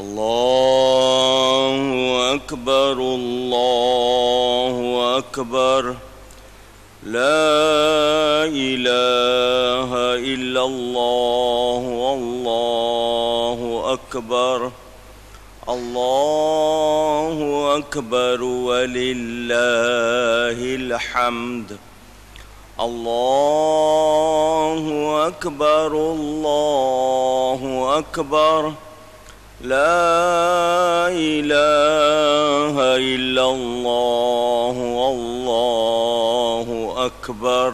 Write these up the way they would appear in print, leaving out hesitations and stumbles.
الله أكبر الله أكبر لا إله إلا الله والله أكبر الله أكبر ولله الحمد الله أكبر الله أكبر لا إله إلا الله والله أكبر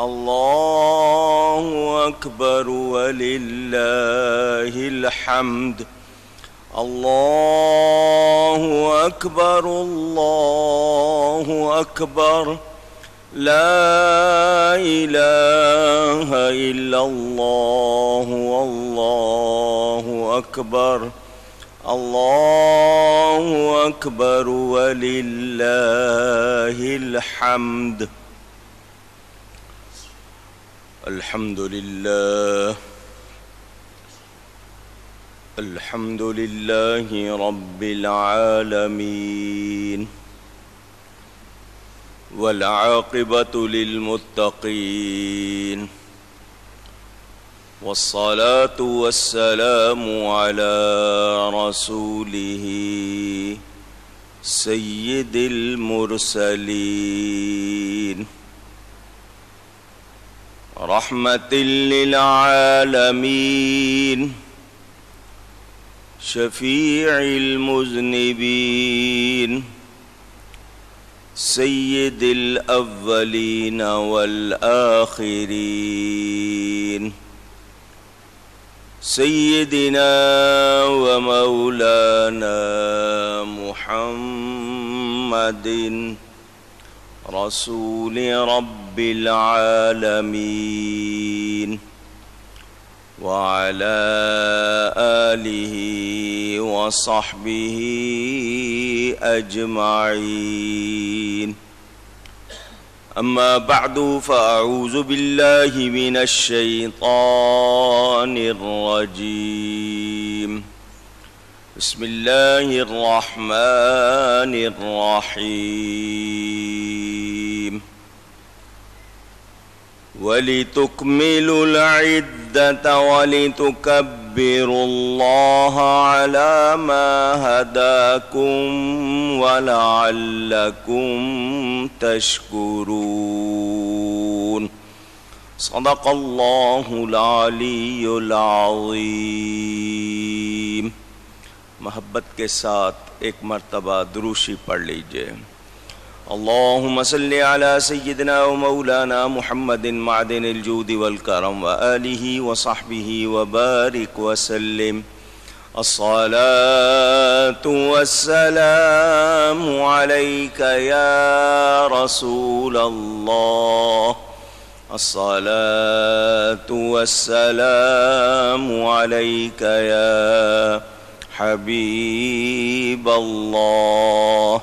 الله أكبر ولله الحمد الله أكبر الله أكبر لا إله إلا الله والله أكبر الله أكبر ولله الحمد. الحمد لله الحمد لله رب العالمين والعاقبة للمتقين والصلاة والسلام على رسوله سيد المرسلين رحمة للعالمين شفيع المذنبين سيد الأولين والآخرين سيدنا ومولانا محمد رسول رب العالمين وعلى آله وصحبه أجمعين. أما بعد فأعوذ بالله من الشيطان الرجيم. بسم الله الرحمن الرحيم. ولتكملوا العدة ولتكبروا الله على ما هداكم ولعلكم تشكرون. صدق الله العلی العظیم. محبت کے ساتھ ایک مرتبہ دروشی پڑھ لیجئے. اللهم صل على سيدنا ومولانا محمد معدن الجود والكرم وآله وصحبه وبارك وسلم. الصلاة والسلام عليك يا رسول الله. الصلاة والسلام عليك يا حبيب الله.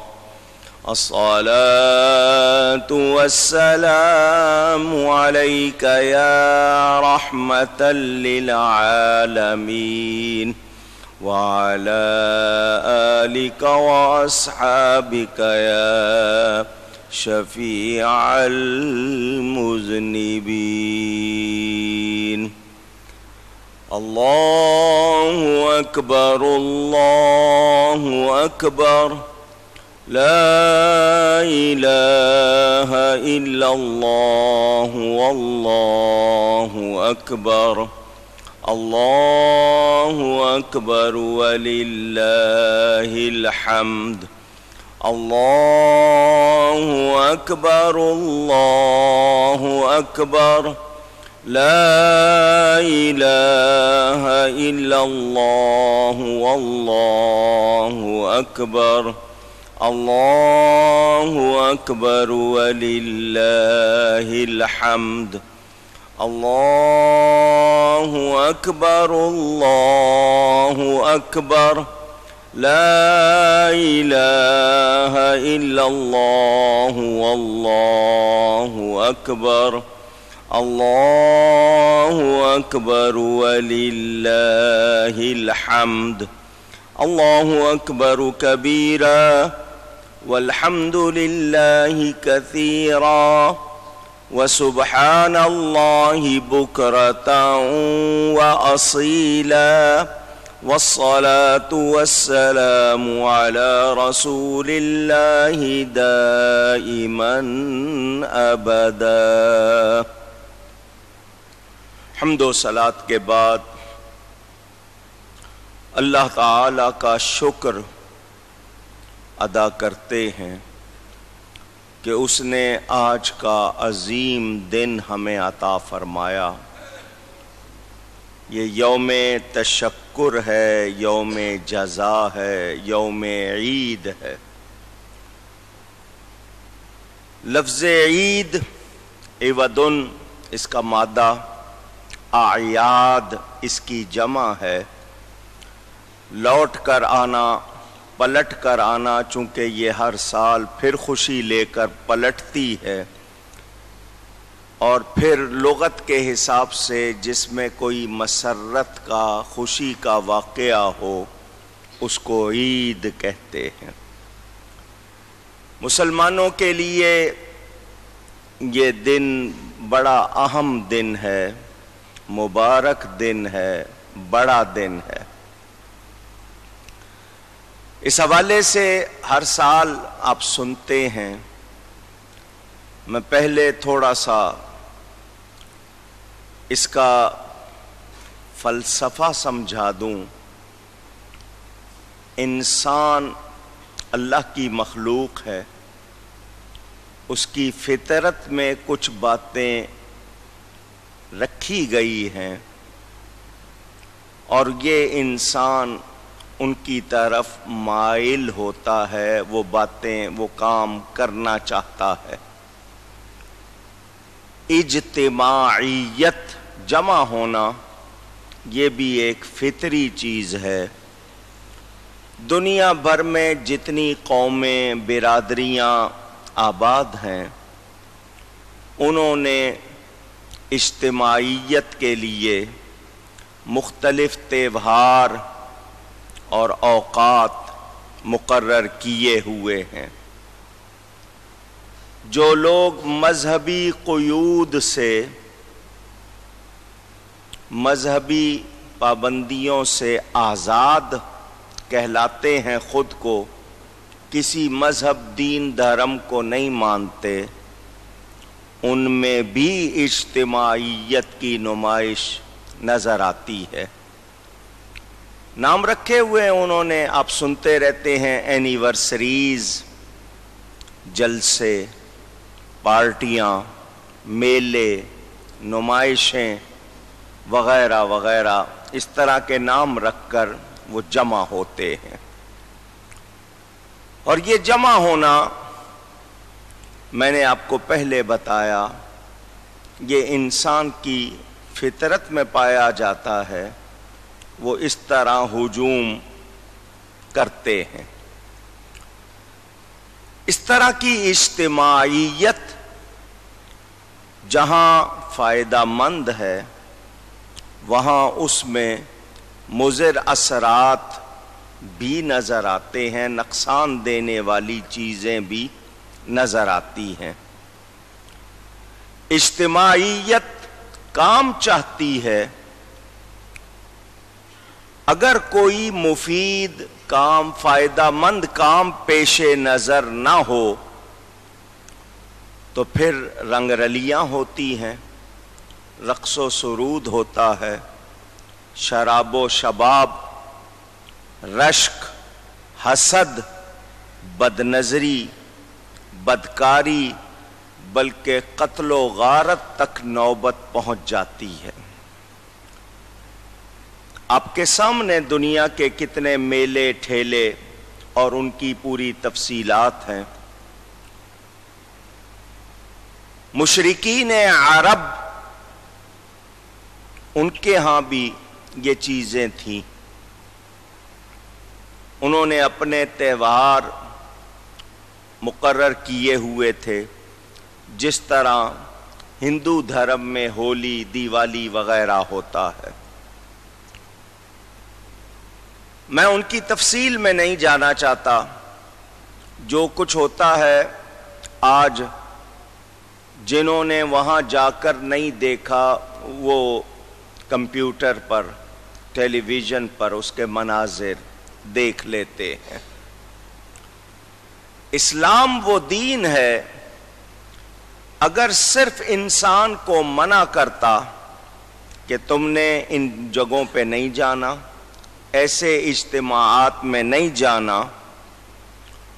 الصلاة والسلام عليك يا رحمة للعالمين وعلى آلك وأصحابك يا شفيع المذنبين. الله أكبر الله أكبر لا إله إلا الله والله أكبر الله أكبر ولله الحمد. الله أكبر الله أكبر لا إله إلا الله والله أكبر الله أكبر ولله الحمد. الله أكبر الله أكبر لا إله إلا الله والله أكبر الله أكبر ولله الحمد. الله أكبر كبيرا والحمد لله كثيرا وسبحان الله بكرة وأصيلا والصلاة والسلام على رسول الله دائما أبدا۔ حمد و صلاۃ کے بعد اللہ تعالی کا شکر ادا کرتے ہیں کہ اس نے آج کا عظیم دن ہمیں عطا فرمایا۔ یہ یوم تشکر ہے، یوم جزا ہے، یوم عید ہے۔ لفظ عید عودن اس کا مادہ، اعیاد اس کی جمع ہے۔ لوٹ کر آنا، پلٹ کر آنا، چونکہ یہ ہر سال پھر خوشی لے کر پلٹتی ہے، اور پھر لغت کے حساب سے جس میں کوئی مسرت کا، خوشی کا واقعہ ہو اس کو عید کہتے ہیں۔ مسلمانوں کے لیے یہ دن بڑا اہم دن ہے، مبارک دن ہے، بڑا دن ہے۔ اس حوالے سے ہر سال آپ سنتے ہیں، میں پہلے تھوڑا سا اس کا فلسفہ سمجھا دوں۔ انسان اللہ کی مخلوق ہے، اس کی فطرت میں کچھ باتیں رکھی گئی ہیں، اور یہ انسان ان کی طرف مائل ہوتا ہے، وہ باتیں، وہ کام کرنا چاہتا ہے۔ اجتماعیت، جمع ہونا، یہ بھی ایک فطری چیز ہے۔ دنیا بھر میں جتنی قومیں، برادریاں آباد ہیں، انہوں نے اجتماعیت کے لیے مختلف تہوار اور اوقات مقرر کیے ہوئے ہیں۔ جو لوگ مذہبی قیود سے، مذہبی پابندیوں سے آزاد کہلاتے ہیں خود کو، کسی مذہب، دین، دھرم کو نہیں مانتے، ان میں بھی اجتماعیت کی نمائش نظر آتی ہے۔ نام رکھے ہوئے انہوں نے، آپ سنتے رہتے ہیں، اینیورسریز، جلسے، پارٹیاں، میلے، نمائشیں وغیرہ وغیرہ، اس طرح کے نام رکھ کر وہ جمع ہوتے ہیں۔ اور یہ جمع ہونا، میں نے آپ کو پہلے بتایا، یہ انسان کی فطرت میں پایا جاتا ہے۔ وہ اس طرح ہجوم کرتے ہیں۔ اس طرح کی اجتماعیت جہاں فائدہ مند ہے، وہاں اس میں مضر اثرات بھی نظر آتے ہیں، نقصان دینے والی چیزیں بھی نظر آتی ہیں۔ اجتماعیت کام چاہتی ہے، اگر کوئی مفید کام، فائدہ مند کام پیش نظر نہ ہو تو پھر رنگ رلیاں ہوتی ہیں، رقص و سرود ہوتا ہے، شراب و شباب، رشک، حسد، بد نظری، بدکاری، بلکہ قتل و غارت تک نوبت پہنچ جاتی ہے۔ آپ کے سامنے دنیا کے کتنے میلے، ٹھیلے اور ان کی پوری تفصیلات ہیں۔ مشرکین عرب، ان کے ہاں بھی یہ چیزیں تھیں۔ انہوں نے اپنے تہوار مقرر کیے ہوئے تھے، جس طرح ہندو دھرم میں ہولی، دیوالی وغیرہ ہوتا ہے۔ میں ان کی تفصیل میں نہیں جانا چاہتا. جو کچھ ہوتا ہے آج، جنہوں نے وہاں جا کر نہیں دیکھا وہ کمپیوٹر پر، ٹیلی ویژن پر اس کے مناظر دیکھ لیتے ہیں. اسلام وہ دین ہے، اگر صرف انسان کو منع کرتا کہ تم نے ان جگہوں پہ نہیں جانا، ایسے اجتماعات میں نہیں جانا،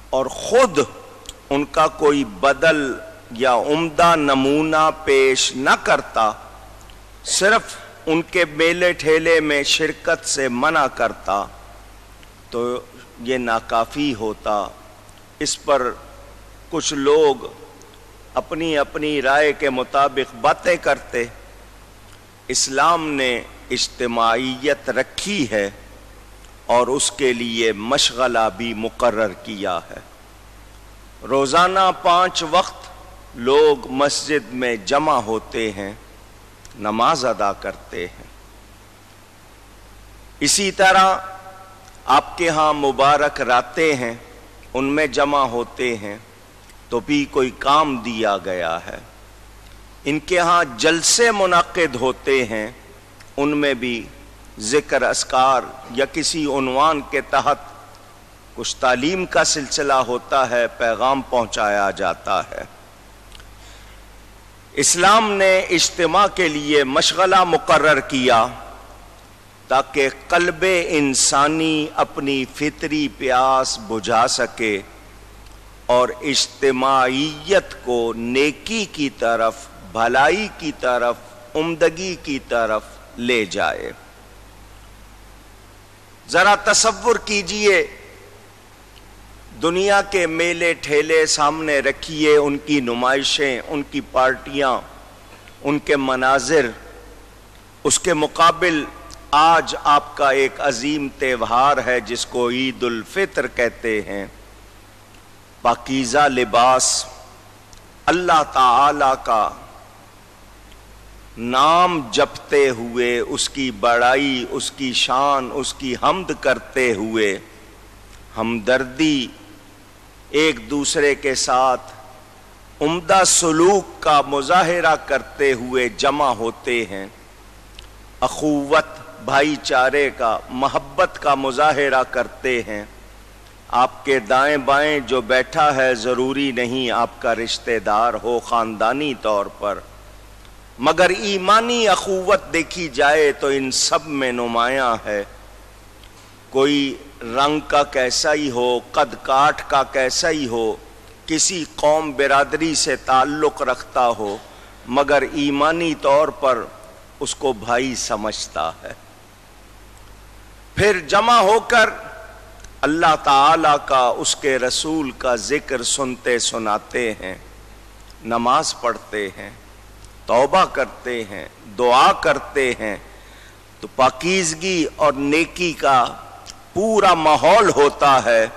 اور خود ان کا کوئی بدل یا عمدہ نمونہ پیش نہ کرتا، صرف ان کے میلے ٹھیلے میں شرکت سے منع کرتا، تو یہ ناکافی ہوتا. اس پر کچھ لوگ اپنی اپنی رائے کے مطابق باتیں کرتے. اسلام نے اجتماعیت رکھی ہے اور اس کے لیے مشغلہ بھی مقرر کیا ہے. روزانہ 5 وقت لوگ مسجد میں جمع ہوتے ہیں، نماز ادا کرتے ہیں. اسی طرح آپ کے ہاں مبارک راتیں ہیں، ان میں جمع ہوتے ہیں تو بھی کوئی کام دیا گیا ہے. ان کے ہاں جلسے منعقد ہوتے ہیں، ان میں بھی ذکر اذکار یا کسی عنوان کے تحت کچھ تعلیم کا سلسلہ ہوتا ہے، پیغام پہنچایا جاتا ہے. اسلام نے اجتماع کے لیے مشغلہ مقرر کیا تاکہ قلب انسانی اپنی فطری پیاس بجھا سکے اور اجتماعیت کو نیکی کی طرف، بھلائی کی طرف، عمدگی کی طرف لے جائے. ذرا تصور کیجئے، دنیا کے میلے ٹھیلے سامنے رکھیے، ان کی نمائشیں، ان کی پارٹیاں، ان کے مناظر. اس کے مقابل آج آپ کا ایک عظیم تہوار ہے جس کو عید الفطر کہتے ہیں. پاکیزہ لباس، اللہ تعالی کا نام جپتے ہوئے، اس کی بڑائی، اس کی شان، اس کی حمد کرتے ہوئے، ہمدردی، ایک دوسرے کے ساتھ عمدہ سلوک کا مظاہرہ کرتے ہوئے جمع ہوتے ہیں. اخوت، بھائی چارے کا، محبت کا مظاہرہ کرتے ہیں. آپ کے دائیں بائیں جو بیٹھا ہے ضروری نہیں آپ کا رشتہ دار ہو خاندانی طور پر، مگر ایمانی اخوت دیکھی جائے تو ان سب میں نمایاں ہے. کوئی رنگ کا کیسا ہی ہو، قد کاٹ کا کیسا ہی ہو، کسی قوم برادری سے تعلق رکھتا ہو، مگر ایمانی طور پر اس کو بھائی سمجھتا ہے. پھر جمع ہو کر اللہ تعالی کا، اس کے رسول کا ذکر سنتے سناتے ہیں، نماز پڑھتے ہیں، توبہ کرتے ہیں، دعا کرتے ہیں. تو پاکیزگی اور نیکی کا پورا ماحول ہوتا ہے.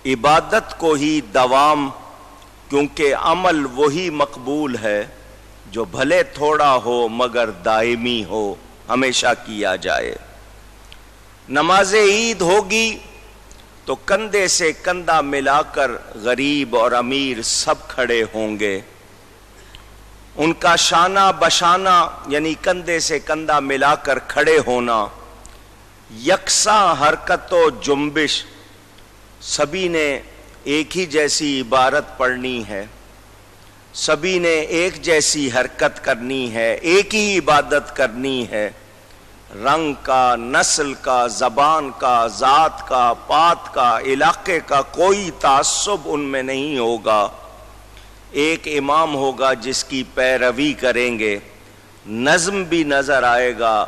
عبادت کو ہی دوام، کیونکہ عمل وہی مقبول ہے جو بھلے تھوڑا ہو مگر دائمی ہو، ہمیشہ کیا جائے. نماز عید ہوگی تو کندھے سے کندھا ملا کر غریب اور امیر سب کھڑے ہوں گے. ان کا شانہ بشانہ یعنی کندھے سے کندھا ملا کر کھڑے ہونا، یکساں حرکت و جنبش، سبھی نے ایک ہی جیسی عبارت پڑھنی ہے، سبھی نے ایک جیسی حرکت کرنی ہے، ایک ہی عبادت کرنی ہے. رنگ کا، نسل کا، زبان کا، ذات کا، پات کا، علاقے کا کوئی تعصب ان میں نہیں ہوگا. ایک امام ہوگا جس کی پیروی کریں گے، نظم بھی نظر آئے گا،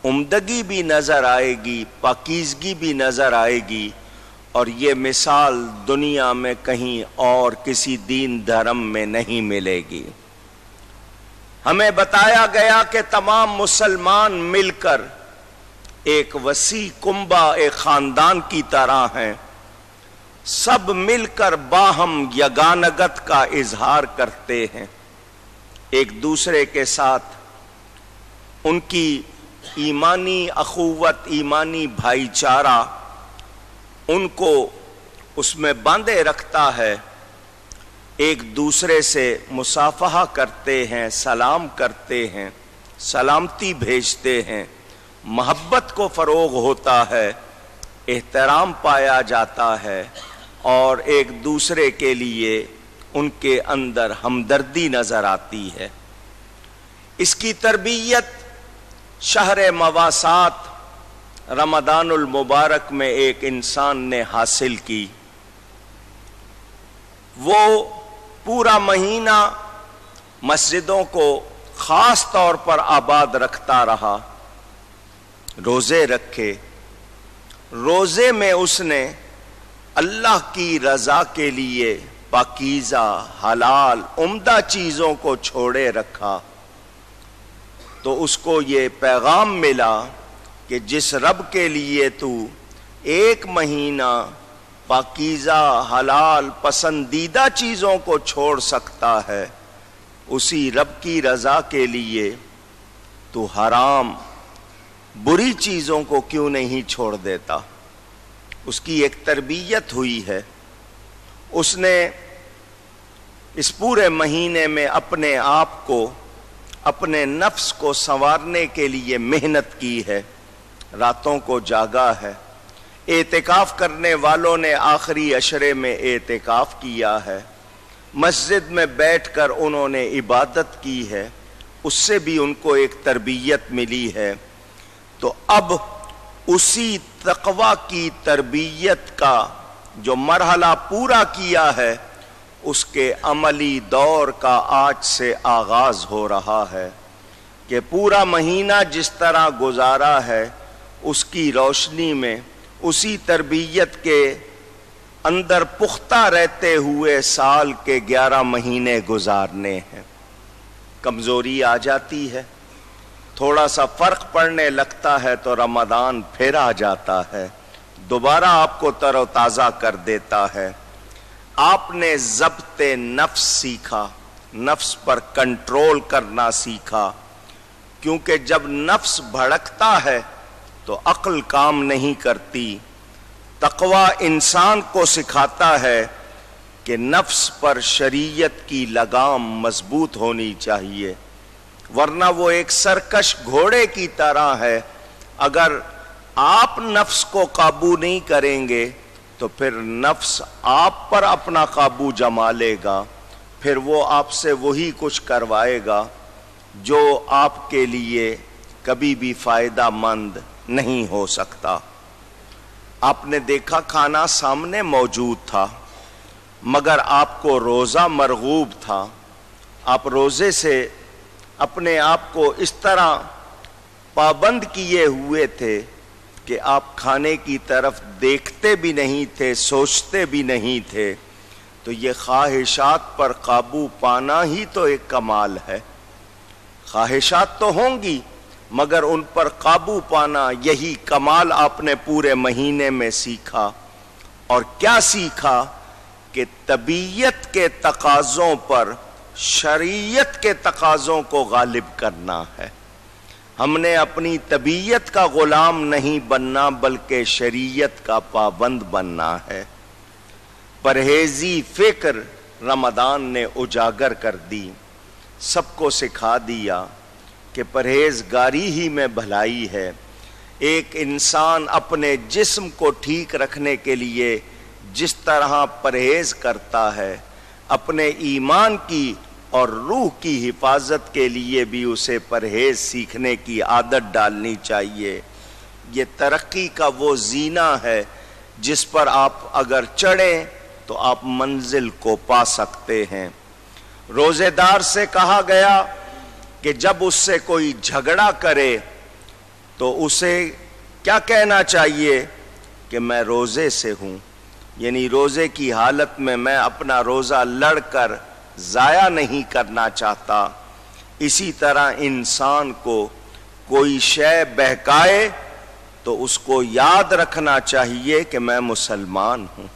عمدگی بھی نظر آئے گی، پاکیزگی بھی نظر آئے گی. اور یہ مثال دنیا میں کہیں اور کسی دین دھرم میں نہیں ملے گی. ہمیں بتایا گیا کہ تمام مسلمان مل کر ایک وسیع کنبہ، ایک خاندان کی طرح ہیں. سب مل کر باہم یگانگت کا اظہار کرتے ہیں، ایک دوسرے کے ساتھ ان کی ایمانی اخوت، ایمانی بھائی چارہ ان کو اس میں باندھے رکھتا ہے، ایک دوسرے سے مصافحہ کرتے ہیں، سلام کرتے ہیں، سلامتی بھیجتے ہیں، محبت کو فروغ ہوتا ہے، احترام پایا جاتا ہے، اور ایک دوسرے کے لیے ان کے اندر ہمدردی نظر آتی ہے۔ اس کی تربیت شہر مواسات رمضان المبارک میں ایک انسان نے حاصل کی۔ وہ پورا مہینہ مسجدوں کو خاص طور پر آباد رکھتا رہا، روزے رکھے۔ روزے میں اس نے اللہ کی رضا کے لیے پاکیزہ، حلال، عمدہ چیزوں کو چھوڑے رکھا۔ تو اس کو یہ پیغام ملا کہ جس رب کے لیے تو ایک مہینہ پاکیزہ، حلال، پسندیدہ چیزوں کو چھوڑ سکتا ہے، اسی رب کی رضا کے لیے تو حرام، بری چیزوں کو کیوں نہیں چھوڑ دیتا؟ اس کی ایک تربیت ہوئی ہے۔ اس نے اس پورے مہینے میں اپنے آپ کو، اپنے نفس کو سنوارنے کے لیے محنت کی ہے، راتوں کو جاگا ہے۔ اعتکاف کرنے والوں نے آخری عشرے میں اعتکاف کیا ہے، مسجد میں بیٹھ کر انہوں نے عبادت کی ہے، اس سے بھی ان کو ایک تربیت ملی ہے۔ تو اب اسی تقوی کی تربیت کا جو مرحلہ پورا کیا ہے، اس کے عملی دور کا آج سے آغاز ہو رہا ہے کہ پورا مہینہ جس طرح گزارا ہے، اس کی روشنی میں، اسی تربیت کے اندر پختہ رہتے ہوئے سال کے 11 مہینے گزارنے ہیں۔ کمزوری آ جاتی ہے، تھوڑا سا فرق پڑنے لگتا ہے تو رمضان پھر آ جاتا ہے، دوبارہ آپ کو تر و تازہ کر دیتا ہے۔ آپ نے ضبط نفس سیکھا، نفس پر کنٹرول کرنا سیکھا، کیونکہ جب نفس بھڑکتا ہے تو عقل کام نہیں کرتی۔ تقوی انسان کو سکھاتا ہے کہ نفس پر شریعت کی لگام مضبوط ہونی چاہیے، ورنہ وہ ایک سرکش گھوڑے کی طرح ہے۔ اگر آپ نفس کو قابو نہیں کریں گے تو پھر نفس آپ پر اپنا قابو جما لے گا، پھر وہ آپ سے وہی کچھ کروائے گا جو آپ کے لیے کبھی بھی فائدہ مند نہیں ہو سکتا۔ آپ نے دیکھا کھانا سامنے موجود تھا، مگر آپ کو روزہ مرغوب تھا۔ آپ روزے سے اپنے آپ کو اس طرح پابند کیے ہوئے تھے کہ آپ کھانے کی طرف دیکھتے بھی نہیں تھے، سوچتے بھی نہیں تھے۔ تو یہ خواہشات پر قابو پانا ہی تو ایک کمال ہے۔ خواہشات تو ہوں گی، مگر ان پر قابو پانا، یہی کمال آپ نے پورے مہینے میں سیکھا۔ اور کیا سیکھا؟ کہ طبیعت کے تقاضوں پر شریعت کے تقاضوں کو غالب کرنا ہے۔ ہم نے اپنی طبیعت کا غلام نہیں بننا، بلکہ شریعت کا پابند بننا ہے۔ پرہیزی فکر رمضان نے اجاگر کر دی، سب کو سکھا دیا کہ پرہیزگاری ہی میں بھلائی ہے۔ ایک انسان اپنے جسم کو ٹھیک رکھنے کے لیے جس طرح پرہیز کرتا ہے، اپنے ایمان کی اور روح کی حفاظت کے لیے بھی اسے پرہیز سیکھنے کی عادت ڈالنی چاہیے۔ یہ ترقی کا وہ زینہ ہے جس پر آپ اگر چڑھیں تو آپ منزل کو پا سکتے ہیں۔ روزے دار سے کہا گیا کہ جب اس سے کوئی جھگڑا کرے تو اسے کیا کہنا چاہیے؟ کہ میں روزے سے ہوں، یعنی روزے کی حالت میں اپنا روزہ لڑ کر ضائع نہیں کرنا چاہتا۔ اسی طرح انسان کو کوئی شے بہکائے تو اس کو یاد رکھنا چاہیے کہ میں مسلمان ہوں،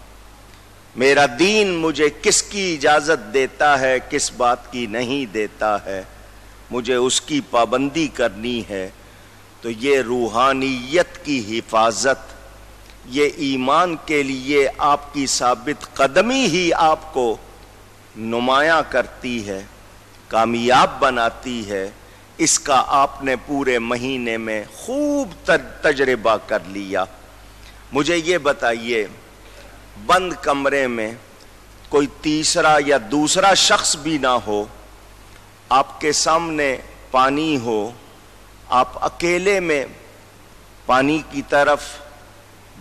میرا دین مجھے کس کی اجازت دیتا ہے، کس بات کی نہیں دیتا ہے، مجھے اس کی پابندی کرنی ہے۔ تو یہ روحانیت کی حفاظت، یہ ایمان کے لیے آپ کی ثابت قدمی ہی آپ کو نمایاں کرتی ہے، کامیاب بناتی ہے۔ اس کا آپ نے پورے مہینے میں خوب تجربہ کر لیا۔ مجھے یہ بتائیے، بند کمرے میں کوئی تیسرا یا دوسرا شخص بھی نہ ہو، آپ کے سامنے پانی ہو، آپ اکیلے میں پانی کی طرف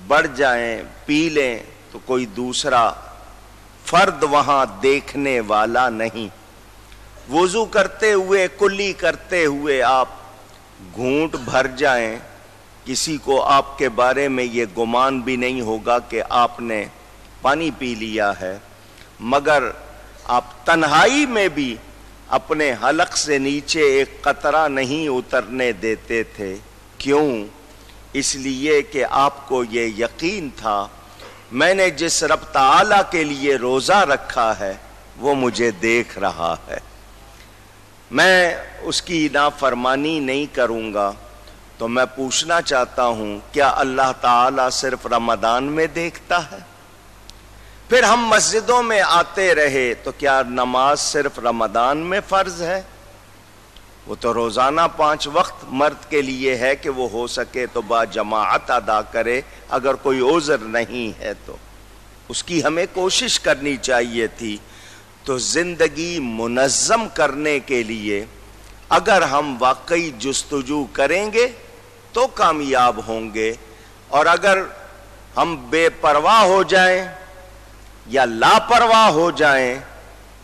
بڑھ جائیں، پی لیں، تو کوئی دوسرا فرد وہاں دیکھنے والا نہیں۔ وضو کرتے ہوئے، کلی کرتے ہوئے آپ گھونٹ بھر جائیں، کسی کو آپ کے بارے میں یہ گمان بھی نہیں ہوگا کہ آپ نے پانی پی لیا ہے، مگر آپ تنہائی میں بھی اپنے حلق سے نیچے ایک قطرہ نہیں اترنے دیتے تھے۔ کیوں؟ اس لیے کہ آپ کو یہ یقین تھا میں نے جس رب تعالیٰ کے لیے روزہ رکھا ہے وہ مجھے دیکھ رہا ہے، میں اس کی نافرمانی نہیں کروں گا۔ تو میں پوچھنا چاہتا ہوں، کیا اللہ تعالیٰ صرف رمضان میں دیکھتا ہے؟ پھر ہم مسجدوں میں آتے رہے تو کیا نماز صرف رمضان میں فرض ہے؟ وہ تو روزانہ 5 وقت مرد کے لیے ہے کہ وہ ہو سکے تو با جماعت ادا کرے، اگر کوئی عذر نہیں ہے تو اس کی ہمیں کوشش کرنی چاہیے تھی۔ تو زندگی منظم کرنے کے لیے اگر ہم واقعی جستجو کریں گے تو کامیاب ہوں گے، اور اگر ہم بے پرواہ ہو جائیں یا لاپرواہ ہو جائیں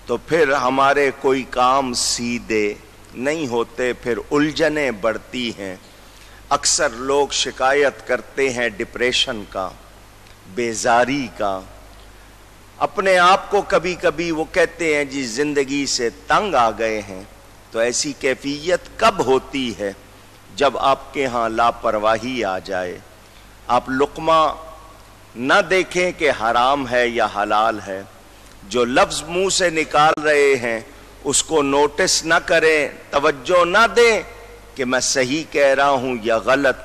تو پھر ہمارے کوئی کام سیدھے نہیں ہوتے، پھر الجھنیں بڑھتی ہیں۔ اکثر لوگ شکایت کرتے ہیں ڈپریشن کا، بیزاری کا، اپنے آپ کو کبھی کبھی وہ کہتے ہیں جی زندگی سے تنگ آ گئے ہیں۔ تو ایسی کیفیت کب ہوتی ہے؟ جب آپ کے ہاں لاپرواہی آ جائے، آپ لقمہ نہ دیکھیں کہ حرام ہے یا حلال ہے، جو لفظ منہ سے نکال رہے ہیں اس کو نوٹس نہ کریں، توجہ نہ دیں کہ میں صحیح کہہ رہا ہوں یا غلط،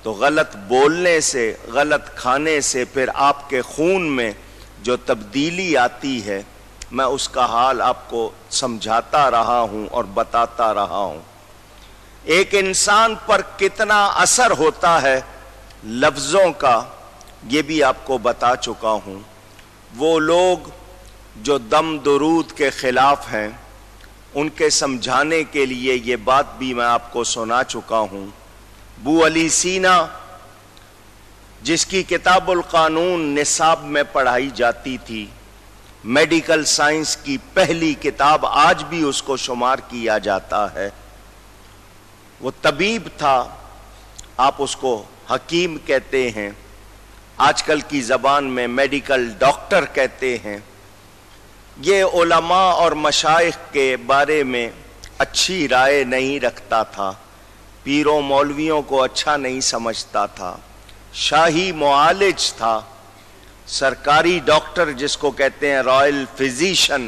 تو غلط بولنے سے، غلط کھانے سے پھر آپ کے خون میں جو تبدیلی آتی ہے، میں اس کا حال آپ کو سمجھاتا رہا ہوں اور بتاتا رہا ہوں۔ ایک انسان پر کتنا اثر ہوتا ہے لفظوں کا، یہ بھی آپ کو بتا چکا ہوں۔ وہ لوگ جو دم درود کے خلاف ہیں، ان کے سمجھانے کے لیے یہ بات بھی میں آپ کو سنا چکا ہوں۔ ابو علی سینا، جس کی کتاب القانون نصاب میں پڑھائی جاتی تھی، میڈیکل سائنس کی پہلی کتاب، آج بھی اس کو شمار کیا جاتا ہے، وہ طبیب تھا، آپ اس کو حکیم کہتے ہیں، آج کل کی زبان میں میڈیکل ڈاکٹر کہتے ہیں۔ یہ علماء اور مشائخ کے بارے میں اچھی رائے نہیں رکھتا تھا، پیروں مولویوں کو اچھا نہیں سمجھتا تھا، شاہی معالج تھا، سرکاری ڈاکٹر جس کو کہتے ہیں رائل فزیشن،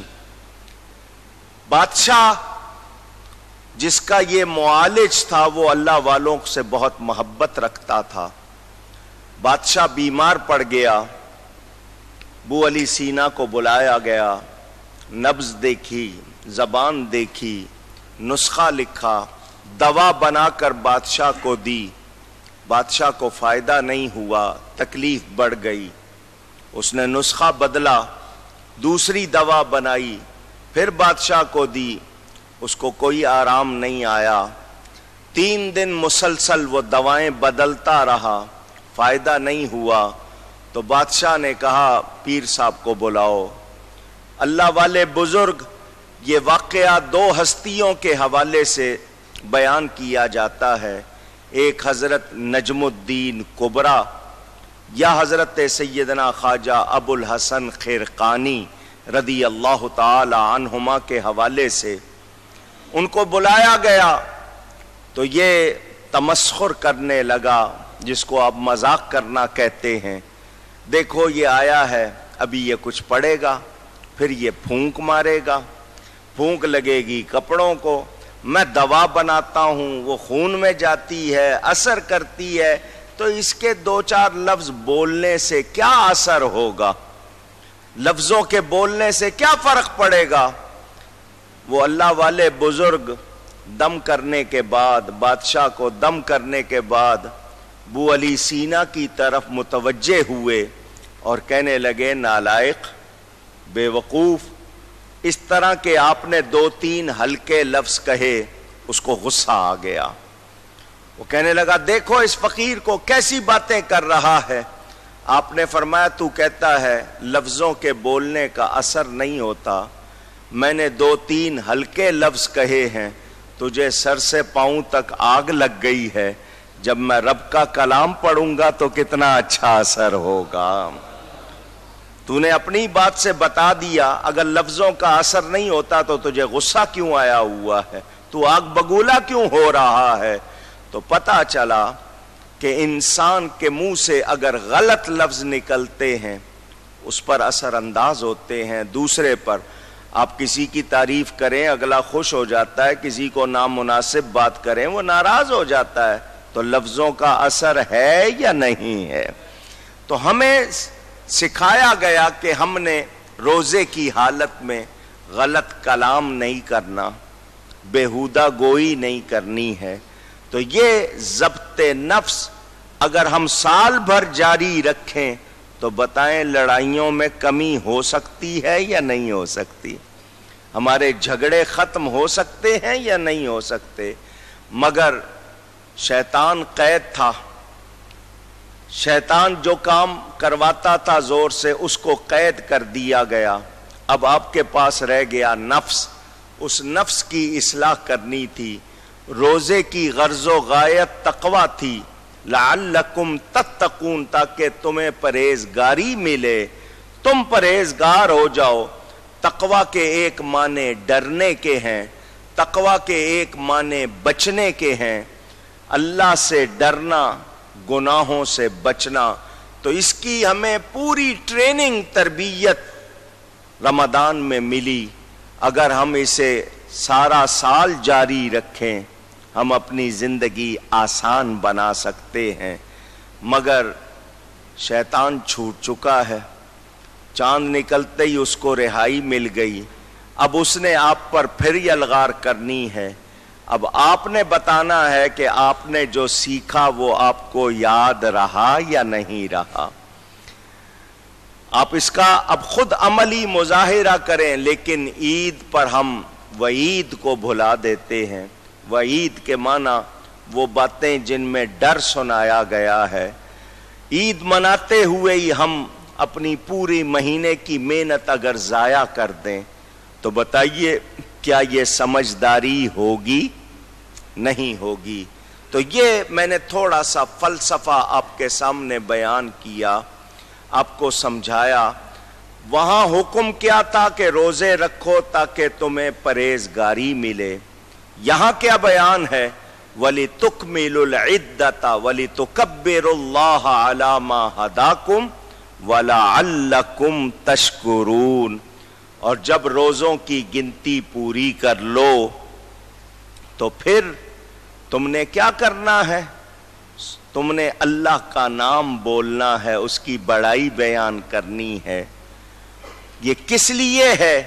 بادشاہ جس کا یہ معالج تھا وہ اللہ والوں سے بہت محبت رکھتا تھا۔ بادشاہ بیمار پڑ گیا، ابو علی سینا کو بلایا گیا، نبض دیکھی، زبان دیکھی، نسخہ لکھا، دوا بنا کر بادشاہ کو دی، بادشاہ کو فائدہ نہیں ہوا، تکلیف بڑھ گئی، اس نے نسخہ بدلا، دوسری دوا بنائی، پھر بادشاہ کو دی، اس کو کوئی آرام نہیں آیا، 3 دن مسلسل وہ دوائیں بدلتا رہا، فائدہ نہیں ہوا، تو بادشاہ نے کہا پیر صاحب کو بلاؤ۔ اللہ والے بزرگ، یہ واقعہ 2 ہستیوں کے حوالے سے بیان کیا جاتا ہے، ایک حضرت نجم الدین کبریٰ یا حضرت سیدنا خواجہ ابو الحسن خرقانی رضی اللہ تعالی عنہما کے حوالے سے۔ ان کو بلایا گیا تو یہ تمسخر کرنے لگا، جس کو آپ مذاق کرنا کہتے ہیں، دیکھو یہ آیا ہے، ابھی یہ کچھ پڑھے گا، پھر یہ پھونک مارے گا، پھونک لگے گی کپڑوں کو، میں دوا بناتا ہوں، وہ خون میں جاتی ہے، اثر کرتی ہے، تو اس کے دو چار لفظ بولنے سے کیا اثر ہوگا؟ لفظوں کے بولنے سے کیا فرق پڑے گا؟ وہ اللہ والے بزرگ دم کرنے کے بعد، بادشاہ کو دم کرنے کے بعد ابو علی سینا کی طرف متوجہ ہوئے اور کہنے لگے، نالائق، بے وقوف، اس طرح کے آپ نے 2-3 ہلکے لفظ کہے، اس کو غصہ آ گیا۔ وہ کہنے لگا، دیکھو اس فقیر کو کیسی باتیں کر رہا ہے۔ آپ نے فرمایا، تو کہتا ہے لفظوں کے بولنے کا اثر نہیں ہوتا، میں نے 2-3 ہلکے لفظ کہے ہیں، تجھے سر سے پاؤں تک آگ لگ گئی ہے، جب میں رب کا کلام پڑھوں گا تو کتنا اچھا اثر ہوگا۔ تو نے اپنی بات سے بتا دیا، اگر لفظوں کا اثر نہیں ہوتا تو تجھے غصہ کیوں آیا ہوا ہے، تو آگ بگولا کیوں ہو رہا ہے؟ تو پتہ چلا کہ انسان کے منہ سے اگر غلط لفظ نکلتے ہیں اس پر اثر انداز ہوتے ہیں دوسرے پر۔ آپ کسی کی تعریف کریں، اگلا خوش ہو جاتا ہے، کسی کو نامناسب بات کریں وہ ناراض ہو جاتا ہے، تو لفظوں کا اثر ہے یا نہیں ہے؟ تو ہمیں سکھایا گیا کہ ہم نے روزے کی حالت میں غلط کلام نہیں کرنا، بیہودہ گوئی نہیں کرنی ہے۔ تو یہ ضبط نفس اگر ہم سال بھر جاری رکھیں تو بتائیں لڑائیوں میں کمی ہو سکتی ہے یا نہیں ہو سکتی؟ ہمارے جھگڑے ختم ہو سکتے ہیں یا نہیں ہو سکتے؟ مگر شیطان قید تھا، شیطان جو کام کرواتا تھا زور سے اس کو قید کر دیا گیا۔ اب آپ کے پاس رہ گیا نفس، اس نفس کی اصلاح کرنی تھی۔ روزے کی غرض و غایت تقویٰ تھی، لعلکم تتقون، تاکہ تمہیں پرہیزگاری ملے، تم پرہیزگار ہو جاؤ۔ تقویٰ کے ایک معنی ڈرنے کے ہیں، تقویٰ کے ایک معنی بچنے کے ہیں، اللہ سے ڈرنا، گناہوں سے بچنا۔ تو اس کی ہمیں پوری ٹریننگ، تربیت رمضان میں ملی۔ اگر ہم اسے سارا سال جاری رکھیں ہم اپنی زندگی آسان بنا سکتے ہیں، مگر شیطان چھوٹ چکا ہے، چاند نکلتے ہی اس کو رہائی مل گئی۔ اب اس نے آپ پر پھر یلغار کرنی ہے۔ اب آپ نے بتانا ہے کہ آپ نے جو سیکھا وہ آپ کو یاد رہا یا نہیں رہا۔ آپ اس کا اب خود عملی مظاہرہ کریں، لیکن عید پر ہم وعید کو بھلا دیتے ہیں۔ وعید کے معنی وہ باتیں جن میں ڈر سنایا گیا ہے۔ عید مناتے ہوئے ہی ہم اپنی پوری مہینے کی محنت اگر ضائع کر دیں تو بتائیے کیا یہ سمجھداری ہوگی؟ نہیں ہوگی۔ تو یہ میں نے تھوڑا سا فلسفہ آپ کے سامنے بیان کیا، آپ کو سمجھایا۔ وہاں حکم کیا تھا کہ روزے رکھو تاکہ تمہیں پرہیزگاری ملے، یہاں کیا بیان ہے؟ وَلِتُكْمِلُوا الْعِدَّةَ وَلِتُكَبِّرُوا اللَّهَ عَلَى مَا هَدَاكُمْ وَلَعَلَّكُمْ تَشْكُرُونَ۔ اور جب روزوں کی گنتی پوری کر لو تو پھر تم نے کیا کرنا ہے؟ تم نے اللہ کا نام بولنا ہے، اس کی بڑائی بیان کرنی ہے۔ یہ کس لیے ہے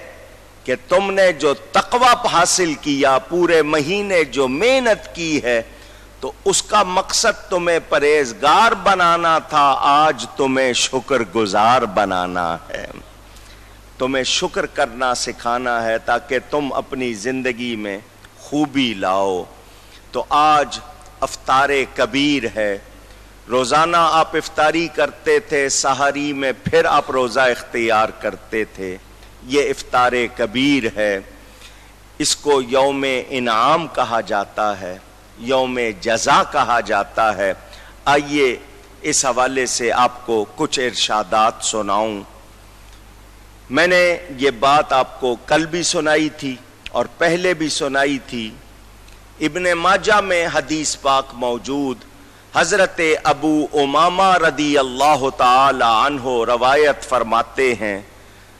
کہ تم نے جو تقویٰ حاصل کیا، پورے مہینے جو محنت کی ہے، تو اس کا مقصد تمہیں پرہیزگار بنانا تھا، آج تمہیں شکر گزار بنانا ہے، تمہیں شکر کرنا سکھانا ہے تاکہ تم اپنی زندگی میں خوبی لاؤ۔ تو آج افطار کبیر ہے، روزانہ آپ افطاری کرتے تھے، سحری میں پھر آپ روزہ اختیار کرتے تھے، یہ افطار کبیر ہے۔ اس کو یوم انعام کہا جاتا ہے، یوم جزا کہا جاتا ہے۔ آئیے اس حوالے سے آپ کو کچھ ارشادات سناؤں۔ میں نے یہ بات آپ کو کل بھی سنائی تھی اور پہلے بھی سنائی تھی۔ ابن ماجہ میں حدیث پاک موجود، حضرت ابو امامہ رضی اللہ تعالی عنہ روایت فرماتے ہیں،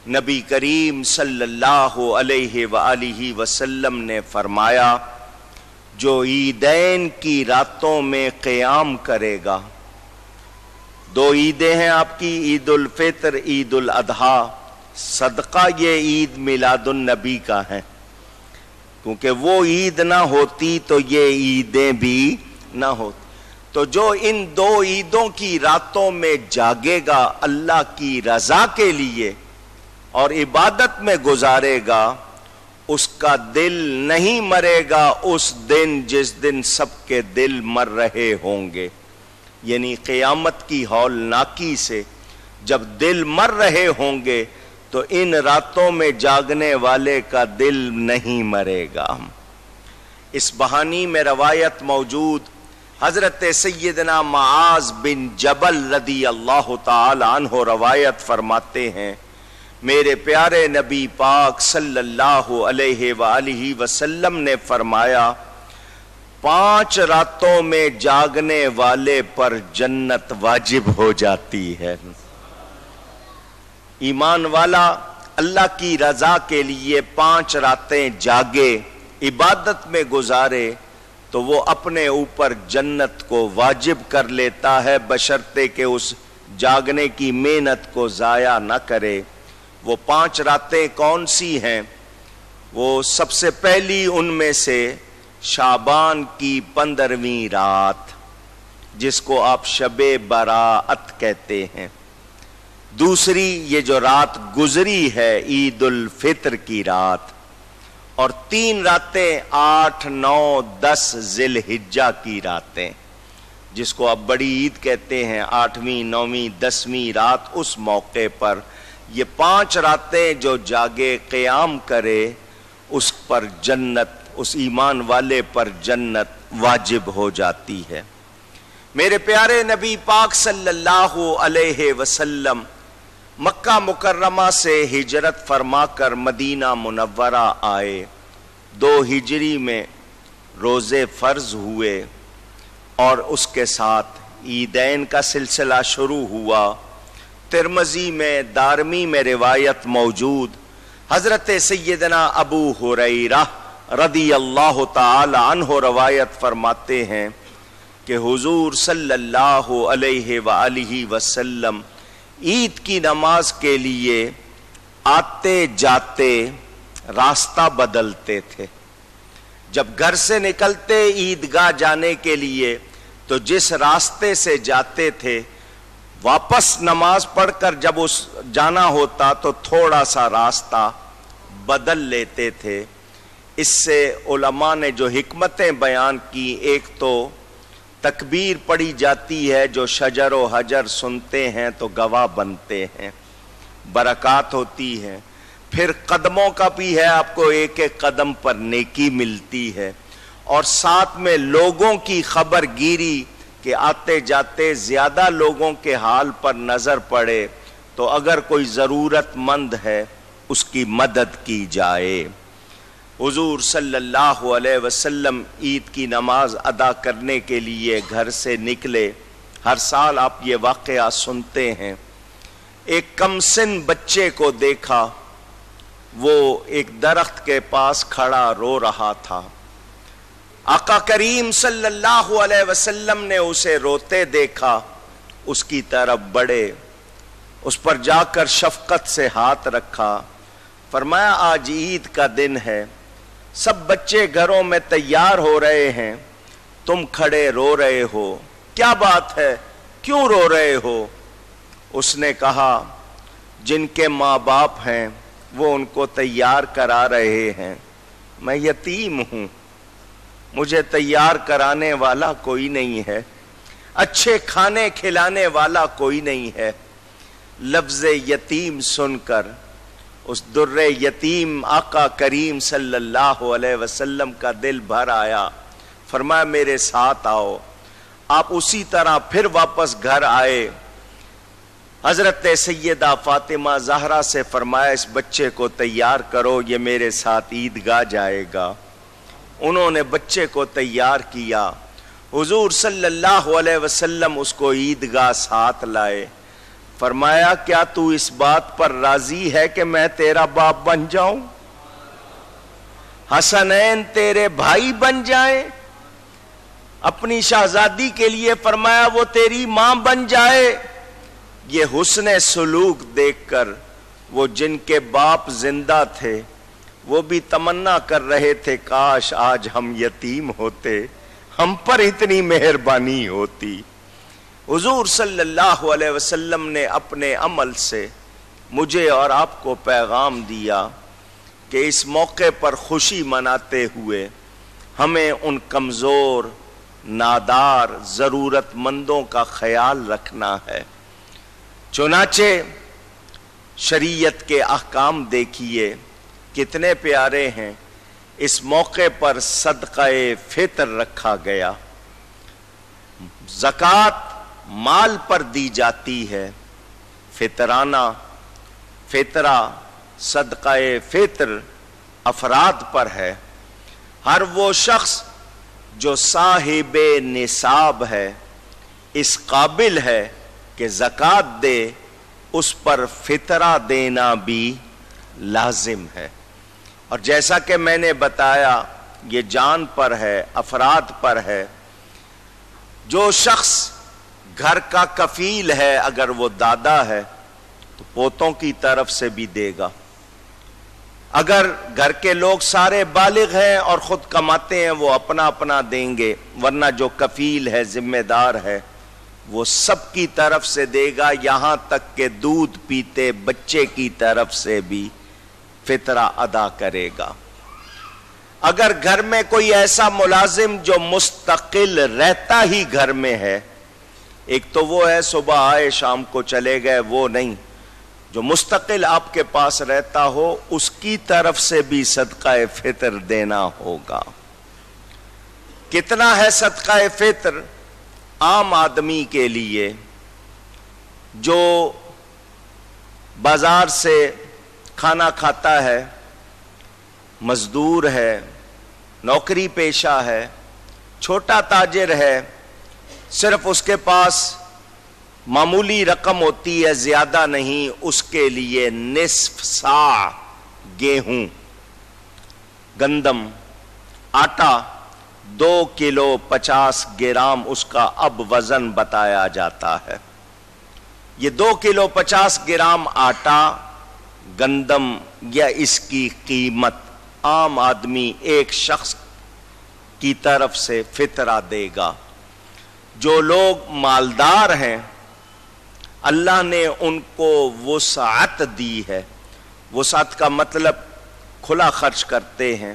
نبی کریم صلی اللہ علیہ وآلہ وسلم نے فرمایا، جو عیدین کی راتوں میں قیام کرے گا. دو عیدیں ہیں آپ کی، عید الفطر، عید الاضحیٰ. صدقہ یہ عید میلاد النبی کا ہے، کیونکہ وہ عید نہ ہوتی تو یہ عیدیں بھی نہ ہوتی. تو جو ان دو عیدوں کی راتوں میں جاگے گا اللہ کی رضا کے لیے اور عبادت میں گزارے گا، اس کا دل نہیں مرے گا اس دن جس دن سب کے دل مر رہے ہوں گے. یعنی قیامت کی ہولناکی سے جب دل مر رہے ہوں گے تو ان راتوں میں جاگنے والے کا دل نہیں مرے گا. اس بہانی میں روایت موجود، حضرت سیدنا معاذ بن جبل رضی اللہ تعالی عنہ روایت فرماتے ہیں، میرے پیارے نبی پاک صلی اللہ علیہ وآلہ وسلم نے فرمایا 5 راتوں میں جاگنے والے پر جنت واجب ہو جاتی ہے. ایمان والا اللہ کی رضا کے لیے 5 راتیں جاگے، عبادت میں گزارے تو وہ اپنے اوپر جنت کو واجب کر لیتا ہے، بشرطے کہ اس جاگنے کی محنت کو ضائع نہ کرے. وہ 5 راتیں کون سی ہیں؟ وہ سب سے پہلی ان میں سے شعبان کی 15ویں رات، جس کو آپ شب براءت کہتے ہیں. دوسری یہ جو رات گزری ہے عید الفطر کی رات، اور 3 راتیں 8، 9، 10 ذی الحجہ کی راتیں، جس کو آپ بڑی عید کہتے ہیں. 8ویں، 9ویں، 10ویں رات اس موقع پر یہ 5 راتیں جو جاگے قیام کرے اس پر جنت، اس ایمان والے پر جنت واجب ہو جاتی ہے. میرے پیارے نبی پاک صلی اللہ علیہ وسلم مکہ مکرمہ سے ہجرت فرما کر مدینہ منورہ آئے. 2 ہجری میں روزے فرض ہوئے اور اس کے ساتھ عیدین کا سلسلہ شروع ہوا. ترمذی میں، دارمی میں روایت موجود، حضرت سیدنا ابو ہریرہ رضی اللہ تعالی عنہ روایت فرماتے ہیں کہ حضور صلی اللہ علیہ وآلہ وسلم عید کی نماز کے لیے آتے جاتے راستہ بدلتے تھے. جب گھر سے نکلتے عیدگاہ جانے کے لیے تو جس راستے سے جاتے تھے واپس نماز پڑھ کر جب اس جانا ہوتا تو تھوڑا سا راستہ بدل لیتے تھے. اس سے علماء نے جو حکمتیں بیان کی، ایک تو تکبیر پڑھی جاتی ہے، جو شجر و حجر سنتے ہیں تو گواہ بنتے ہیں، برکات ہوتی ہے. پھر قدموں کا بھی ہے، آپ کو ایک ایک قدم پر نیکی ملتی ہے، اور ساتھ میں لوگوں کی خبر گیری کہ آتے جاتے زیادہ لوگوں کے حال پر نظر پڑے تو اگر کوئی ضرورت مند ہے اس کی مدد کی جائے. حضور صلی اللہ علیہ وسلم عید کی نماز ادا کرنے کے لیے گھر سے نکلے. ہر سال آپ یہ واقعہ سنتے ہیں. ایک کم سن بچے کو دیکھا، وہ ایک درخت کے پاس کھڑا رو رہا تھا. آقا کریم صلی اللہ علیہ وسلم نے اسے روتے دیکھا، اس کی طرف بڑھے، اس پر جا کر شفقت سے ہاتھ رکھا. فرمایا آج عید کا دن ہے، سب بچے گھروں میں تیار ہو رہے ہیں، تم کھڑے رو رہے ہو، کیا بات ہے، کیوں رو رہے ہو؟ اس نے کہا جن کے ماں باپ ہیں وہ ان کو تیار کرا رہے ہیں، میں یتیم ہوں، مجھے تیار کرانے والا کوئی نہیں ہے، اچھے کھانے کھلانے والا کوئی نہیں ہے. لفظ یتیم سن کر اس در یتیم آقا کریم صلی اللہ علیہ وسلم کا دل بھر آیا. فرمایا میرے ساتھ آؤ. آپ اسی طرح پھر واپس گھر آئے. حضرت سیدہ فاطمہ زہرا سے فرمایا اس بچے کو تیار کرو، یہ میرے ساتھ عیدگاہ جائے گا. انہوں نے بچے کو تیار کیا. حضور صلی اللہ علیہ وسلم اس کو عیدگاہ ساتھ لائے. فرمایا کیا تو اس بات پر راضی ہے کہ میں تیرا باپ بن جاؤں، حسنین تیرے بھائی بن جائیں، اپنی شہزادی کے لیے فرمایا وہ تیری ماں بن جائے. یہ حسن سلوک دیکھ کر وہ جن کے باپ زندہ تھے وہ بھی تمنا کر رہے تھے کاش آج ہم یتیم ہوتے, ہم پر اتنی مہربانی ہوتی. حضور صلی اللہ علیہ وسلم نے اپنے عمل سے مجھے اور آپ کو پیغام دیا کہ اس موقع پر خوشی مناتے ہوئے ہمیں ان کمزور, نادار, ضرورت مندوں کا خیال رکھنا ہے. چنانچہ شریعت کے احکام دیکھیے کتنے پیارے ہیں. اس موقع پر صدقہ فطر رکھا گیا. زکوٰۃ مال پر دی جاتی ہے, فطرہ صدقہ فطر افراد پر ہے. ہر وہ شخص جو صاحب نصاب ہے, اس قابل ہے کہ زکوٰۃ دے, اس پر فطرہ دینا بھی لازم ہے. اور جیسا کہ میں نے بتایا یہ جان پر ہے, افراد پر ہے. جو شخص گھر کا کفیل ہے, اگر وہ دادا ہے تو پوتوں کی طرف سے بھی دے گا. اگر گھر کے لوگ سارے بالغ ہیں اور خود کماتے ہیں وہ اپنا اپنا دیں گے, ورنہ جو کفیل ہے, ذمہ دار ہے, وہ سب کی طرف سے دے گا, یہاں تک کہ دودھ پیتے بچے کی طرف سے بھی فطرہ ادا کرے گا. اگر گھر میں کوئی ایسا ملازم جو مستقل رہتا ہی گھر میں ہے, ایک تو وہ ہے صبح آئے شام کو چلے گئے, وہ نہیں, جو مستقل آپ کے پاس رہتا ہو اس کی طرف سے بھی صدقہ فطر دینا ہوگا. کتنا ہے صدقہ فطر؟ عام آدمی کے لیے جو بازار سے کھانا کھاتا ہے, مزدور ہے, نوکری پیشہ ہے, چھوٹا تاجر ہے, صرف اس کے پاس معمولی رقم ہوتی ہے, زیادہ نہیں, اس کے لیے نصف صاع گیہوں, گندم, آٹا 2 کلو 50 گرام اس کا اب وزن بتایا جاتا ہے. یہ 2 کلو 50 گرام آٹا, گندم یا اس کی قیمت عام آدمی ایک شخص کی طرف سے فطرہ دے گا. جو لوگ مالدار ہیں اللہ نے ان کو وسعت دی ہے, وسعت کا مطلب کھلا خرچ کرتے ہیں,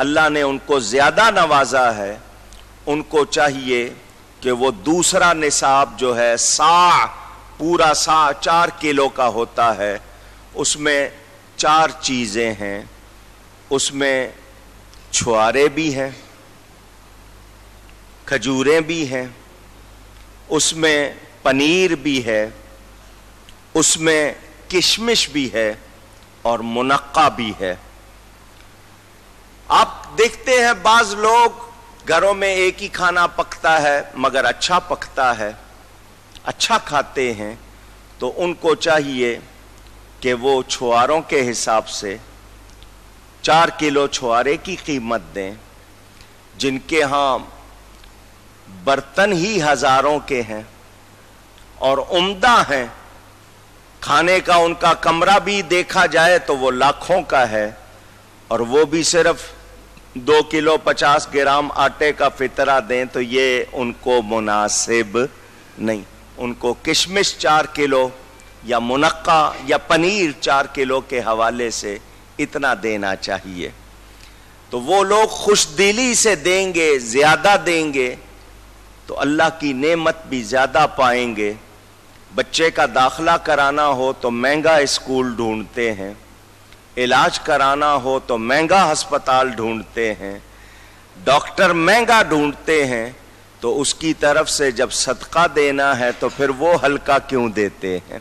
اللہ نے ان کو زیادہ نوازا ہے, ان کو چاہیے کہ وہ دوسرا نصاب جو ہے صاع, پورا صاع 4 کلو کا ہوتا ہے, اس میں 4 چیزیں ہیں. اس میں چھوارے بھی ہیں, کھجوریں بھی ہیں, اس میں پنیر بھی ہے, اس میں کشمش بھی ہے اور منقع بھی ہے. آپ دیکھتے ہیں بعض لوگ گھروں میں ایک ہی کھانا پکتا ہے مگر اچھا پکتا ہے, اچھا کھاتے ہیں, تو ان کو چاہیے کہ وہ چھواروں کے حساب سے 4 کلو چھوارے کی قیمت دیں. جن کے ہاں برتن ہی ہزاروں کے ہیں اور عمدہ ہیں, کھانے کا ان کا کمرہ بھی دیکھا جائے تو وہ لاکھوں کا ہے, اور وہ بھی صرف 2 کلو 50 گرام آٹے کا فطرہ دیں, تو یہ ان کو مناسب نہیں. ان کو کشمش 4 کلو یا منقع یا پنیر 4 کلو کے حوالے سے اتنا دینا چاہیے. تو وہ لوگ خوش دلی سے دیں گے, زیادہ دیں گے, تو اللہ کی نعمت بھی زیادہ پائیں گے. بچے کا داخلہ کرانا ہو تو مہنگا اسکول ڈھونڈتے ہیں, علاج کرانا ہو تو مہنگا ہسپتال ڈھونڈتے ہیں, ڈاکٹر مہنگا ڈھونڈتے ہیں, تو اس کی طرف سے جب صدقہ دینا ہے تو پھر وہ ہلکا کیوں دیتے ہیں؟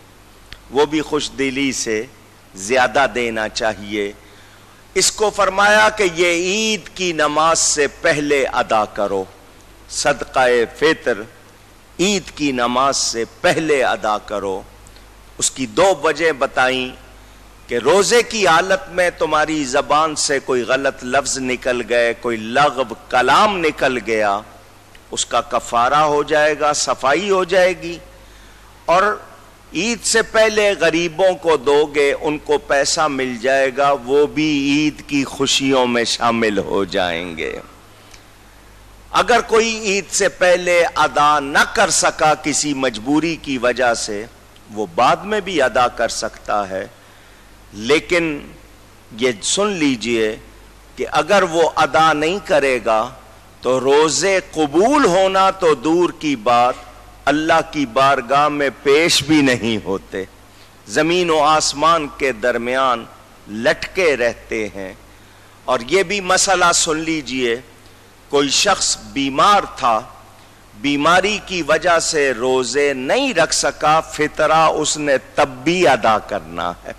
وہ بھی خوش دلی سے زیادہ دینا چاہیے. اس کو فرمایا کہ یہ عید کی نماز سے پہلے ادا کرو. صدقہ فطر عید کی نماز سے پہلے ادا کرو. اس کی 2 وجہ بتائیں کہ روزے کی حالت میں تمہاری زبان سے کوئی غلط لفظ نکل گئے, کوئی لغو کلام نکل گیا, اس کا کفارہ ہو جائے گا، صفائی ہو جائے گی، اور عید سے پہلے غریبوں کو دو گے ان کو پیسہ مل جائے گا، وہ بھی عید کی خوشیوں میں شامل ہو جائیں گے۔ اگر کوئی عید سے پہلے ادا نہ کر سکا کسی مجبوری کی وجہ سے، وہ بعد میں بھی ادا کر سکتا ہے، لیکن یہ سن لیجئے کہ اگر وہ ادا نہیں کرے گا تو روزے قبول ہونا تو دور کی بات، اللہ کی بارگاہ میں پیش بھی نہیں ہوتے، زمین و آسمان کے درمیان لٹکے رہتے ہیں۔ اور یہ بھی مسئلہ سن لیجئے، کوئی شخص بیمار تھا، بیماری کی وجہ سے روزے نہیں رکھ سکا، فطرہ اس نے تب بھی ادا کرنا ہے،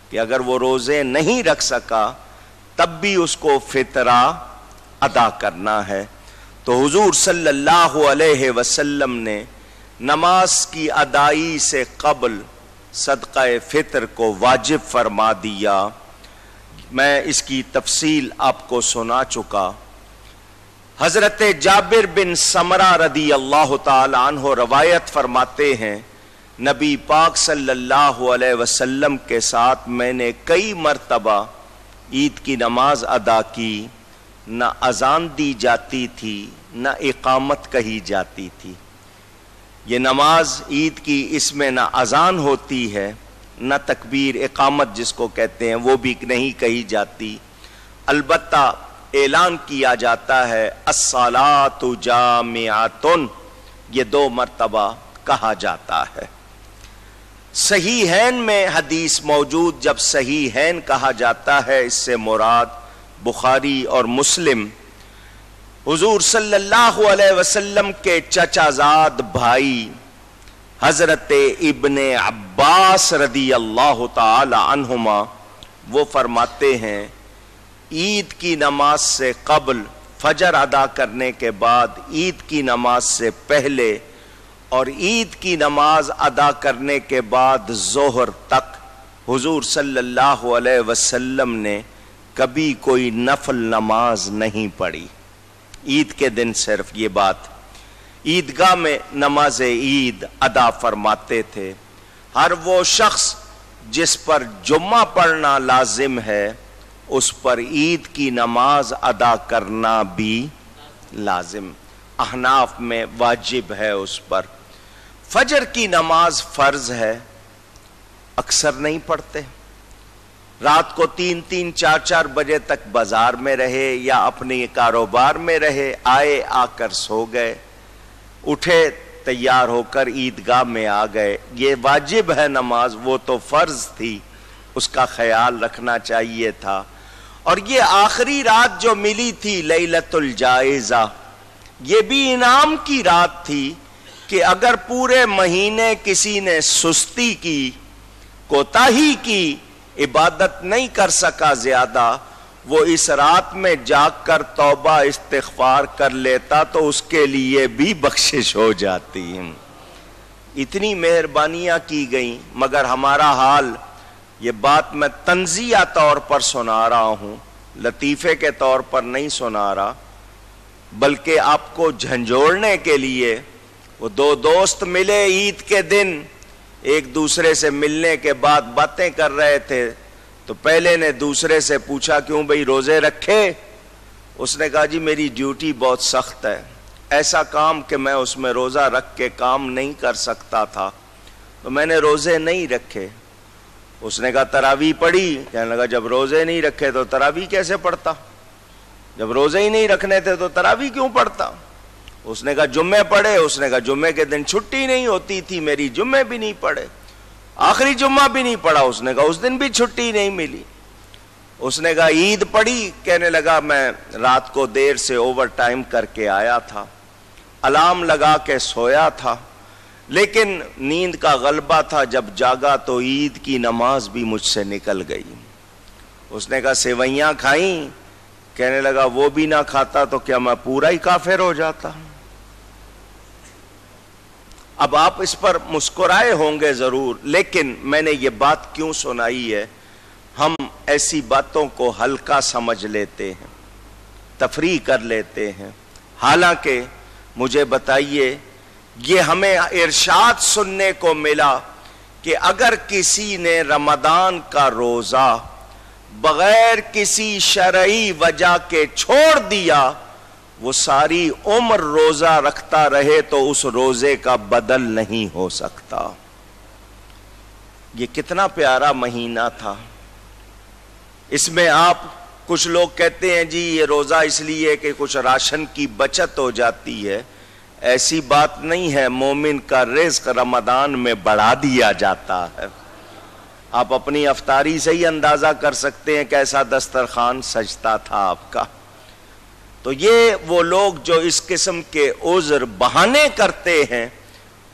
کہ اگر وہ روزے نہیں رکھ سکا تب بھی اس کو فطرہ ادا کرنا ہے۔ تو حضور صلی اللہ علیہ وسلم نے نماز کی ادائی سے قبل صدقہ فطر کو واجب فرما دیا۔ میں اس کی تفصیل آپ کو سنا چکا۔ حضرت جابر بن سمرہ رضی اللہ تعالی عنہ روایت فرماتے ہیں، نبی پاک صلی اللہ علیہ وسلم کے ساتھ میں نے کئی مرتبہ عید کی نماز ادا کی، نہ اذان دی جاتی تھی نہ اقامت کہی جاتی تھی۔ یہ نماز عید کی، اس میں نہ اذان ہوتی ہے نہ تکبیر اقامت جس کو کہتے ہیں وہ بھی نہیں کہی جاتی، البتہ اعلان کیا جاتا ہے الصلاۃ جامعۃ، یہ 2 مرتبہ کہا جاتا ہے۔ صحیحین میں حدیث موجود، جب صحیحین کہا جاتا ہے اس سے مراد بخاری اور مسلم، حضور صلی اللہ علیہ وسلم کے چچا زاد بھائی حضرت ابن عباس رضی اللہ تعالی عنہما وہ فرماتے ہیں، عید کی نماز سے قبل، فجر ادا کرنے کے بعد، عید کی نماز سے پہلے اور عید کی نماز ادا کرنے کے بعد ظہر تک حضور صلی اللہ علیہ وسلم نے کبھی کوئی نفل نماز نہیں پڑھی۔ عید کے دن صرف یہ بات، عیدگاہ میں نماز عید ادا فرماتے تھے۔ ہر وہ شخص جس پر جمعہ پڑھنا لازم ہے اس پر عید کی نماز ادا کرنا بھی لازم، احناف میں واجب ہے اس پر۔ فجر کی نماز فرض ہے، اکثر نہیں پڑھتے، رات کو 3-3 4-4 بجے تک بازار میں رہے یا اپنے کاروبار میں رہے، آئے آ کر سو گئے، اٹھے تیار ہو کر عیدگاہ میں آ گئے۔ یہ واجب ہے نماز، وہ تو فرض تھی، اس کا خیال رکھنا چاہیے تھا۔ اور یہ آخری رات جو ملی تھی لیلۃ الجائزہ، یہ بھی انعام کی رات تھی کہ اگر پورے مہینے کسی نے سستی کی، کوتاہی کی، عبادت نہیں کر سکا زیادہ، وہ اس رات میں جاگ کر توبہ استغفار کر لیتا تو اس کے لیے بھی بخشش ہو جاتی ہے۔ اتنی مہربانیاں کی گئیں، مگر ہمارا حال، یہ بات میں تنزیہ طور پر سنا رہا ہوں، لطیفے کے طور پر نہیں سنا رہا، بلکہ آپ کو جھنجھوڑنے کے لیے۔ وہ 2 دوست ملے عید کے دن، ایک دوسرے سے ملنے کے بعد باتیں کر رہے تھے، تو پہلے نے دوسرے سے پوچھا کیوں بھئی روزے رکھے؟ اس نے کہا جی میری ڈیوٹی بہت سخت ہے، ایسا کام کہ میں اس میں روزہ رکھ کے کام نہیں کر سکتا تھا، تو میں نے روزے نہیں رکھے۔ اس نے کہا تراویح پڑھی؟ کہنے لگا جب روزے نہیں رکھے تو تراویح کیسے پڑھتا؟ جب روزے ہی نہیں رکھنے تھے تو تراویح کیوں پڑھتا؟ اس نے کہا جمعے پڑھے؟ اس نے کہا جمعے کے دن چھٹی نہیں ہوتی تھی میری، جمعے بھی نہیں پڑھے، آخری جمعہ بھی نہیں پڑھا۔ اس نے کہا اس دن بھی چھٹی نہیں ملی۔ اس نے کہا عید پڑھی؟ کہنے لگا میں رات کو دیر سے اوور ٹائم کر کے آیا تھا، الارم لگا کے سویا تھا، لیکن نیند کا غلبہ تھا، جب جاگا تو عید کی نماز بھی مجھ سے نکل گئی۔ اس نے کہا سیویاں کھائیں؟ کہنے لگا وہ بھی نہ کھاتا تو کیا میں پورا ہی کافر ہو جاتا؟ اب آپ اس پر مسکرائے ہوں گے ضرور، لیکن میں نے یہ بات کیوں سنائی ہے، ہم ایسی باتوں کو ہلکا سمجھ لیتے ہیں، تفریح کر لیتے ہیں، حالانکہ مجھے بتائیے، یہ ہمیں ارشاد سننے کو ملا کہ اگر کسی نے رمضان کا روزہ بغیر کسی شرعی وجہ کے چھوڑ دیا، وہ ساری عمر روزہ رکھتا رہے تو اس روزے کا بدل نہیں ہو سکتا۔ یہ کتنا پیارا مہینہ تھا۔ اس میں آپ کچھ لوگ کہتے ہیں جی یہ روزہ اس لیے کہ کچھ راشن کی بچت ہو جاتی ہے، ایسی بات نہیں ہے۔ مومن کا رزق رمضان میں بڑھا دیا جاتا ہے۔ آپ اپنی افطاری سے ہی اندازہ کر سکتے ہیں کیسا دسترخوان سجتا تھا آپ کا۔ تو یہ وہ لوگ جو اس قسم کے عذر بہانے کرتے ہیں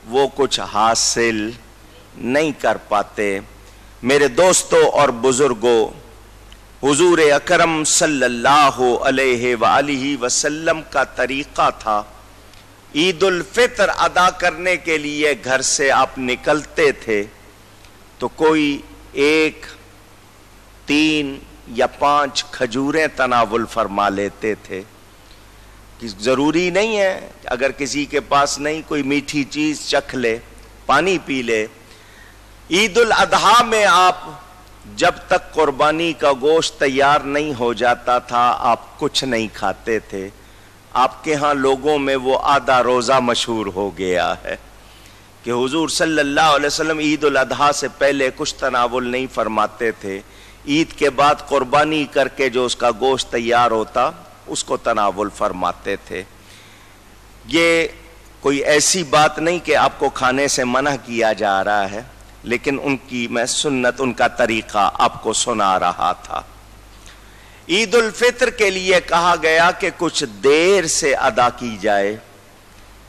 وہ کچھ حاصل نہیں کر پاتے۔ میرے دوستوں اور بزرگوں، حضور اکرم صلی اللہ علیہ وآلہ وسلم کا طریقہ تھا، عید الفطر ادا کرنے کے لیے گھر سے آپ نکلتے تھے تو کوئی 1، 3 یا 5 کھجوریں تناول فرما لیتے تھے۔ ضروری نہیں ہے اگر کسی کے پاس نہیں، کوئی میٹھی چیز چکھ لے، پانی پی لے۔ عید الاضحیٰ میں آپ جب تک قربانی کا گوشت تیار نہیں ہو جاتا تھا آپ کچھ نہیں کھاتے تھے۔ آپ کے ہاں لوگوں میں وہ آدھا روزہ مشہور ہو گیا ہے کہ حضور صلی اللہ علیہ وسلم عید الاضحیٰ سے پہلے کچھ تناول نہیں فرماتے تھے، عید کے بعد قربانی کر کے جو اس کا گوشت تیار ہوتا اس کو تناول فرماتے تھے۔ یہ کوئی ایسی بات نہیں کہ آپ کو کھانے سے منع کیا جا رہا ہے، لیکن ان کی میں سنت، ان کا طریقہ آپ کو سنا رہا تھا۔ عید الفطر کے لیے کہا گیا کہ کچھ دیر سے ادا کی جائے،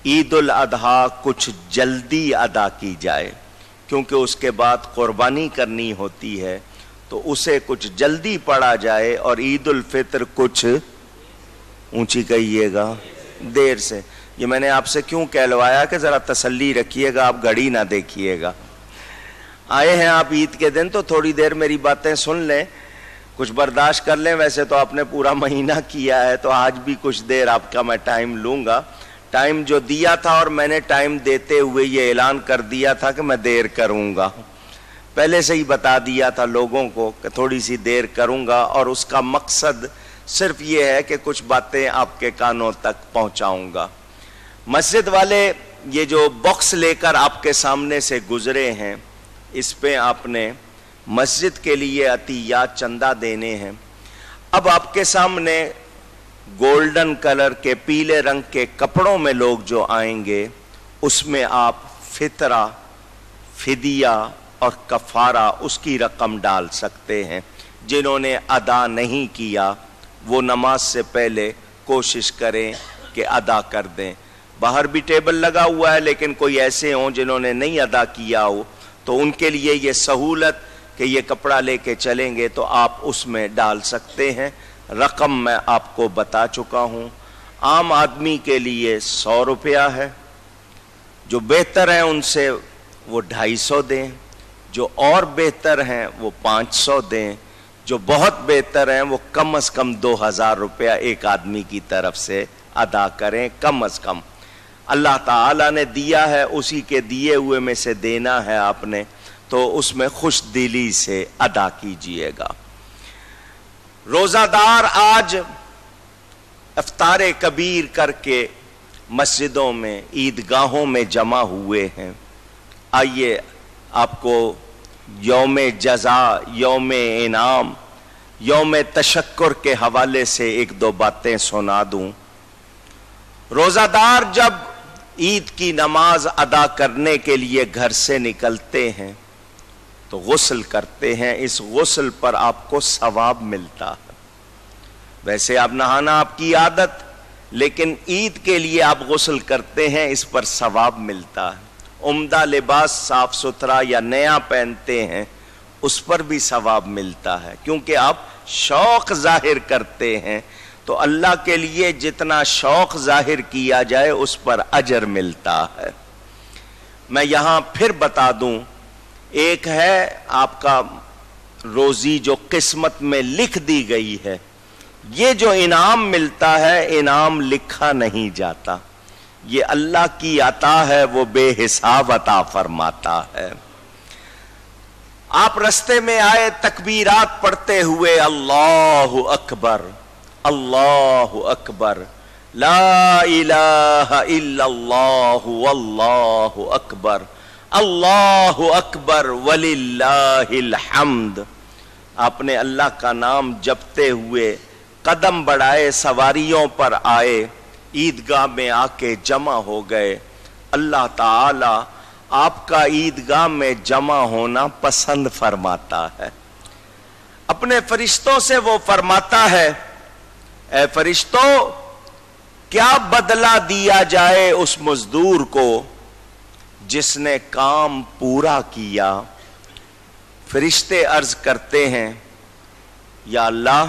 عید الاضحیٰ کچھ جلدی ادا کی جائے، کیونکہ اس کے بعد قربانی کرنی ہوتی ہے تو اسے کچھ جلدی پڑھا جائے، اور عید الفطر کچھ اونچی کہیے گا دیر سے۔ یہ میں نے آپ سے کیوں کہلوایا کہ ذرا تسلی رکھیے گا، آپ گھڑی نہ دیکھیے گا۔ آئے ہیں آپ عید کے دن تو تھوڑی دیر میری باتیں سن لیں، کچھ برداشت کر لیں۔ ویسے تو آپ نے پورا مہینہ کیا ہے تو آج بھی کچھ دیر آپ کا میں ٹائم لوں گا۔ ٹائم جو دیا تھا، اور میں نے ٹائم دیتے ہوئے یہ اعلان کر دیا تھا کہ میں دیر کروں گا، پہلے سے ہی بتا دیا تھا لوگوں کو کہ تھوڑی سی دیر کروں گا، اور اس کا مقصد صرف یہ ہے کہ کچھ باتیں آپ کے کانوں تک پہنچاؤں گا۔ مسجد والے یہ جو باکس لے کر آپ کے سامنے سے گزرے ہیں، اس پہ آپ نے مسجد کے لیے عطیات چندہ دینے ہیں۔ اب آپ کے سامنے گولڈن کلر کے، پیلے رنگ کے کپڑوں میں لوگ جو آئیں گے، اس میں آپ فطرہ، فدیہ اور کفارہ اس کی رقم ڈال سکتے ہیں۔ جنہوں نے ادا نہیں کیا وہ نماز سے پہلے کوشش کریں کہ ادا کر دیں۔ باہر بھی ٹیبل لگا ہوا ہے، لیکن کوئی ایسے ہوں جنہوں نے نہیں ادا کیا ہو تو ان کے لیے یہ سہولت کہ یہ کپڑا لے کے چلیں گے تو آپ اس میں ڈال سکتے ہیں۔ رقم میں آپ کو بتا چکا ہوں۔ عام آدمی کے لیے 100 روپیہ ہے، جو بہتر ہیں ان سے وہ 250 دیں، جو اور بہتر ہیں وہ 500 دیں، جو بہت بہتر ہیں وہ کم از کم 2000 روپیہ ایک آدمی کی طرف سے ادا کریں، کم از کم۔ اللہ تعالیٰ نے دیا ہے، اسی کے دیے ہوئے میں سے دینا ہے آپ نے، تو اس میں خوش دلی سے ادا کیجئے گا۔ روزہ دار آج افطار کبیر کر کے مسجدوں میں، عیدگاہوں میں جمع ہوئے ہیں۔ آئیے آپ کو یوم جزا، یوم انعام، یوم تشکر کے حوالے سے 1-2 باتیں سنا دوں۔ روزہ دار جب عید کی نماز ادا کرنے کے لیے گھر سے نکلتے ہیں تو غسل کرتے ہیں، اس غسل پر آپ کو ثواب ملتا ہے۔ ویسے آپ نہانا آپ کی عادت، لیکن عید کے لیے آپ غسل کرتے ہیں، اس پر ثواب ملتا ہے۔ عمدہ لباس صاف ستھرا یا نیا پہنتے ہیں، اس پر بھی ثواب ملتا ہے، کیونکہ آپ شوق ظاہر کرتے ہیں تو اللہ کے لیے جتنا شوق ظاہر کیا جائے اس پر اجر ملتا ہے۔ میں یہاں پھر بتا دوں، ایک ہے آپ کا روزی جو قسمت میں لکھ دی گئی ہے، یہ جو انعام ملتا ہے انعام لکھا نہیں جاتا، یہ اللہ کی عطا ہے، وہ بے حساب عطا فرماتا ہے۔ آپ رستے میں آئے تکبیرات پڑھتے ہوئے، اللہ اکبر اللہ اکبر، لا الہ الا اللہ واللہ اکبر، اللہ اکبر وللہ الحمد۔ آپ نے اللہ کا نام جپتے ہوئے قدم بڑھائے، سواریوں پر آئے، عیدگاہ میں آ کے جمع ہو گئے۔ اللہ تعالی آپ کا عیدگاہ میں جمع ہونا پسند فرماتا ہے۔ اپنے فرشتوں سے وہ فرماتا ہے، اے فرشتوں، کیا بدلہ دیا جائے اس مزدور کو جس نے کام پورا کیا؟ فرشتے عرض کرتے ہیں، یا اللہ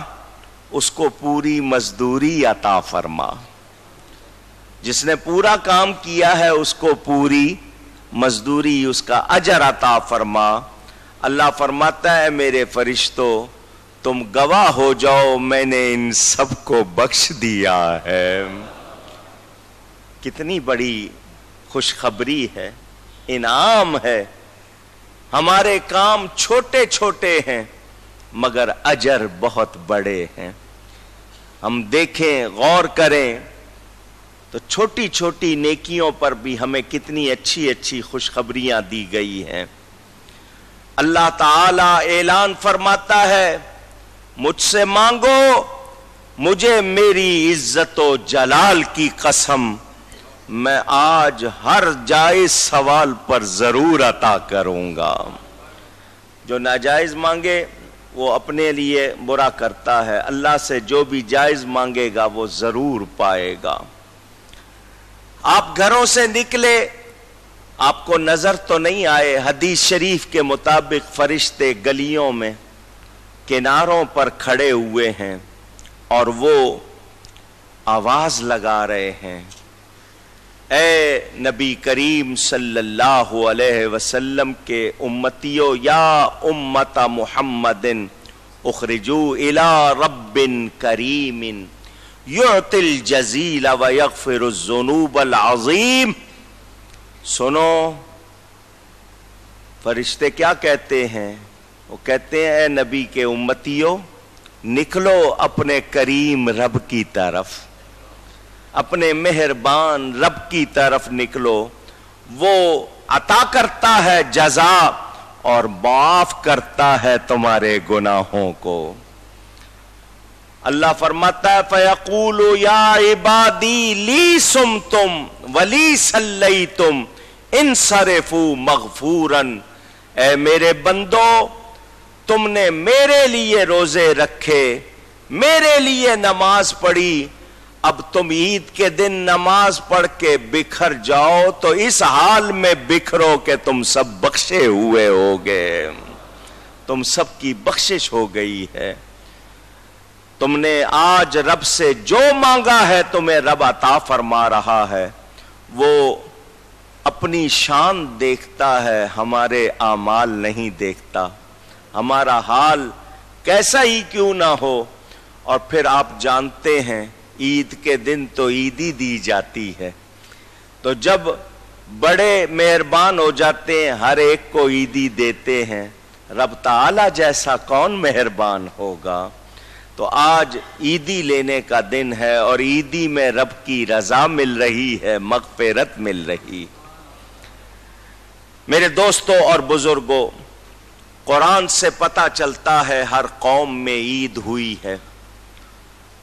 اس کو پوری مزدوری عطا فرما۔ جس نے پورا کام کیا ہے اس کو پوری مزدوری، اس کا اجر عطا فرما۔ اللہ فرماتا ہے، میرے فرشتوں تم گواہ ہو جاؤ، میں نے ان سب کو بخش دیا ہے۔ کتنی بڑی خوشخبری ہے، انعام ہے۔ ہمارے کام چھوٹے چھوٹے ہیں مگر اجر بہت بڑے ہیں۔ ہم دیکھیں، غور کریں تو چھوٹی چھوٹی نیکیوں پر بھی ہمیں کتنی اچھی اچھی خوشخبریاں دی گئی ہیں۔ اللہ تعالی اعلان فرماتا ہے، مجھ سے مانگو، مجھے میری عزت و جلال کی قسم میں آج ہر جائز سوال پر ضرور عطا کروں گا۔ جو ناجائز مانگے وہ اپنے لیے برا کرتا ہے، اللہ سے جو بھی جائز مانگے گا وہ ضرور پائے گا۔ آپ گھروں سے نکلے، آپ کو نظر تو نہیں آئے، حدیث شریف کے مطابق فرشتے گلیوں میں کناروں پر کھڑے ہوئے ہیں اور وہ آواز لگا رہے ہیں، اے نبی کریم صلی اللہ علیہ وسلم کے امتیو، یا امت محمد اخرجوا الی رب کریم یعطی الجزیل ویغفر الذنوب العظیم۔ سنو، فرشتے کیا کہتے ہیں؟ وہ کہتے ہیں، اے نبی کے امتیو، نکلو اپنے کریم رب کی طرف، اپنے مہربان رب کی طرف نکلو۔ وہ عطا کرتا ہے جزا اور معاف کرتا ہے تمہارے گناہوں کو۔ اللہ فرماتا ہے، فَيَقُولُ يَا عِبَادِي لِي صُمْتُمْ وَلِي صَلَّيْتُمْ انصرفوا مغفوراً۔ اے میرے بندو، تم نے میرے لیے روزے رکھے، میرے لیے نماز پڑھی، اب تم عید کے دن نماز پڑھ کے بکھر جاؤ تو اس حال میں بکھرو کہ تم سب بخشے ہوئے ہوگے، تم سب کی بخشش ہو گئی ہے۔ تم نے آج رب سے جو مانگا ہے تمہیں رب عطا فرما رہا ہے۔ وہ اپنی شان دیکھتا ہے، ہمارے اعمال نہیں دیکھتا۔ ہمارا حال کیسا ہی کیوں نہ ہو، اور پھر آپ جانتے ہیں عید کے دن تو عیدی دی جاتی ہے، تو جب بڑے مہربان ہو جاتے ہیں ہر ایک کو عیدی دیتے ہیں، رب تعالی جیسا کون مہربان ہوگا؟ تو آج عیدی لینے کا دن ہے اور عیدی میں رب کی رضا مل رہی ہے، مغفرت مل رہی۔ میرے دوستوں اور بزرگوں، قرآن سے پتہ چلتا ہے ہر قوم میں عید ہوئی ہے۔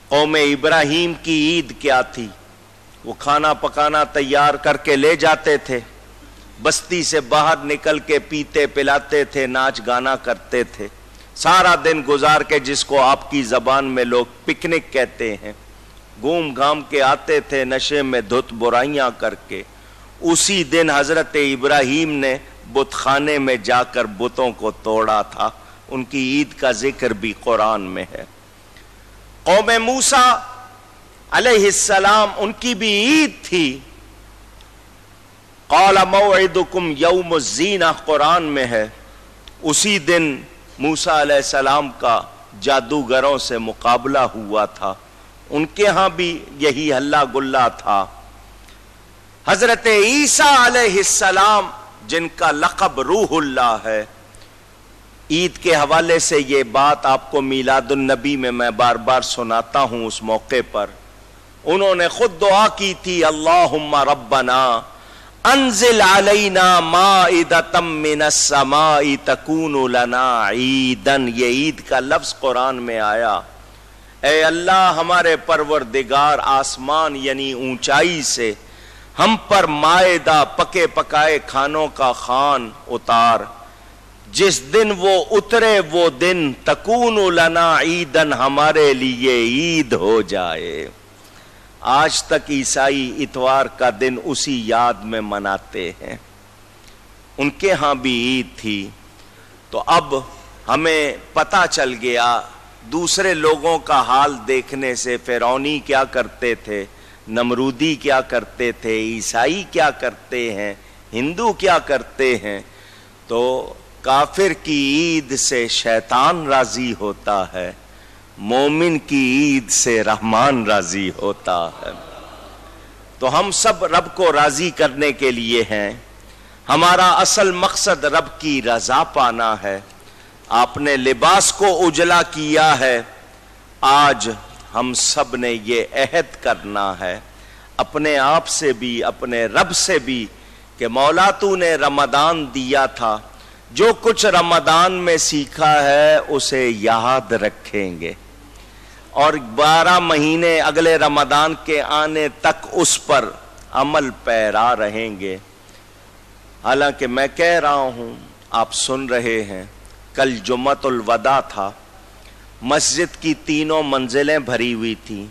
قوم ابراہیم کی عید کیا تھی؟ وہ کھانا پکانا تیار کر کے لے جاتے تھے، بستی سے باہر نکل کے پیتے پلاتے تھے، ناچ گانا کرتے تھے، سارا دن گزار کے، جس کو آپ کی زبان میں لوگ پکنک کہتے ہیں، گھوم گھام کے آتے تھے نشے میں دھت برائیاں کر کے۔ اسی دن حضرت ابراہیم نے بت خانے میں جا کر بتوں کو توڑا تھا، ان کی عید کا ذکر بھی قرآن میں ہے۔ قوم موسیٰ علیہ السلام، ان کی بھی عید تھی، قال موعدکم یوم الزینہ قرآن میں ہے۔ اسی دن موسیٰ علیہ السلام کا جادوگروں سے مقابلہ ہوا تھا، ان کے ہاں بھی یہی ہلہ گلہ تھا۔ حضرت عیسیٰ علیہ السلام جن کا لقب روح اللہ ہے، عید کے حوالے سے یہ بات آپ کو میلاد النبی میں بار بار سناتا ہوں۔ اس موقع پر انہوں نے خود دعا کی تھی، اللہم ربنا انزل علینا مائدۃ من السماء تکون لنا عیدا۔ یہ عید کا لفظ قرآن میں آیا، اے اللہ ہمارے پروردگار آسمان یعنی اونچائی سے ہم پر مائدہ پکے پکائے کھانوں کا خوان اتار، جس دن وہ اترے وہ دن تکون لنا عیدن ہمارے لیے عید ہو جائے۔ آج تک عیسائی اتوار کا دن اسی یاد میں مناتے ہیں، ان کے ہاں بھی عید تھی۔ تو اب ہمیں پتہ چل گیا دوسرے لوگوں کا حال دیکھنے سے، فرعونی کیا کرتے تھے، نمرودی کیا کرتے تھے، عیسائی کیا کرتے ہیں، ہندو کیا کرتے ہیں۔ تو کافر کی عید سے شیطان راضی ہوتا ہے، مومن کی عید سے رحمان راضی ہوتا ہے۔ تو ہم سب رب کو راضی کرنے کے لیے ہیں، ہمارا اصل مقصد رب کی رضا پانا ہے۔ آپ نے لباس کو اجلا کیا ہے، آج ہم سب نے یہ عہد کرنا ہے اپنے آپ سے بھی اپنے رب سے بھی کہ مولا تو نے رمضان دیا تھا، جو کچھ رمضان میں سیکھا ہے اسے یاد رکھیں گے، اور 12 مہینے اگلے رمضان کے آنے تک اس پر عمل پیرا رہیں گے۔ حالانکہ میں کہہ رہا ہوں، آپ سن رہے ہیں، کل جمعۃ الوداع تھا، مسجد کی تینوں منزلیں بھری ہوئی تھیں،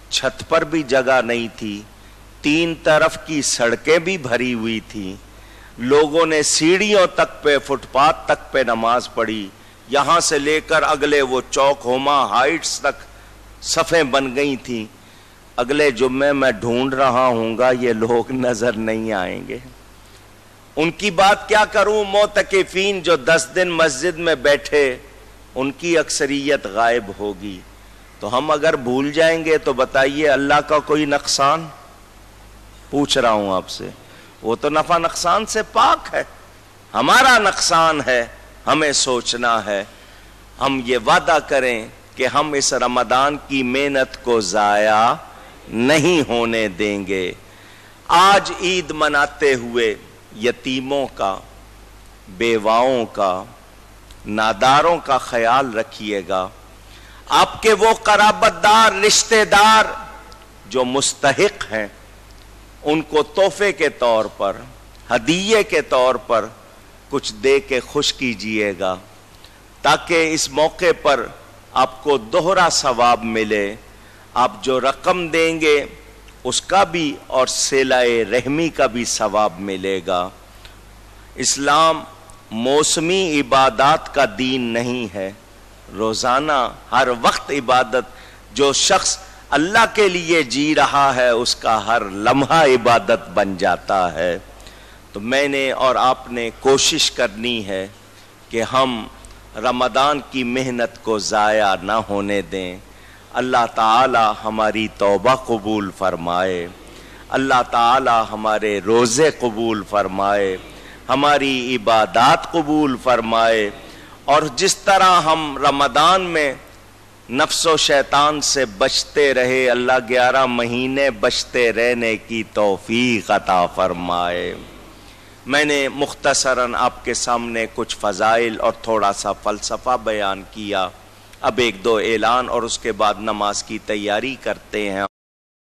چھت پر بھی جگہ نہیں تھی، 3 طرف کی سڑکیں بھی بھری ہوئی تھیں، لوگوں نے سیڑھیوں تک پہ، فٹ پاتھ تک پہ نماز پڑھی، یہاں سے لے کر اگلے وہ چوک ہوما ہائٹس تک صفیں بن گئی تھیں۔ اگلے جمعے میں ڈھونڈ رہا ہوں گا یہ لوگ نظر نہیں آئیں گے، ان کی بات کیا کروں؟ معتکفین جو 10 دن مسجد میں بیٹھے ان کی اکثریت غائب ہوگی، تو ہم اگر بھول جائیں گے تو بتائیے اللہ کا کوئی نقصان؟ پوچھ رہا ہوں آپ سے، وہ تو نفع نقصان سے پاک ہے، ہمارا نقصان ہے، ہمیں سوچنا ہے۔ ہم یہ وعدہ کریں کہ ہم اس رمضان کی محنت کو ضائع نہیں ہونے دیں گے۔ آج عید مناتے ہوئے یتیموں کا، بیواؤں کا، ناداروں کا خیال رکھیے گا۔ آپ کے وہ قرابت دار، رشتہ دار جو مستحق ہیں، ان کو تحفے کے طور پر، ہدیے کے طور پر کچھ دے کے خوش کیجئے گا، تاکہ اس موقع پر آپ کو دوہرا ثواب ملے۔ آپ جو رقم دیں گے اس کا بھی اور صلہ رحمی کا بھی ثواب ملے گا۔ اسلام موسمی عبادات کا دین نہیں ہے، روزانہ ہر وقت عبادت۔ جو شخص اللہ کے لیے جی رہا ہے اس کا ہر لمحہ عبادت بن جاتا ہے۔ تو میں نے اور آپ نے کوشش کرنی ہے کہ ہم رمضان کی محنت کو ضائع نہ ہونے دیں۔ اللہ تعالی ہماری توبہ قبول فرمائے، اللہ تعالی ہمارے روزے قبول فرمائے، ہماری عبادات قبول فرمائے، اور جس طرح ہم رمضان میں نفس و شیطان سے بچتے رہے، اللہ 11 مہینے بچتے رہنے کی توفیق عطا فرمائے۔ میں نے مختصراً آپ کے سامنے کچھ فضائل اور تھوڑا سا فلسفہ بیان کیا۔ اب 1-2 اعلان اور اس کے بعد نماز کی تیاری کرتے ہیں۔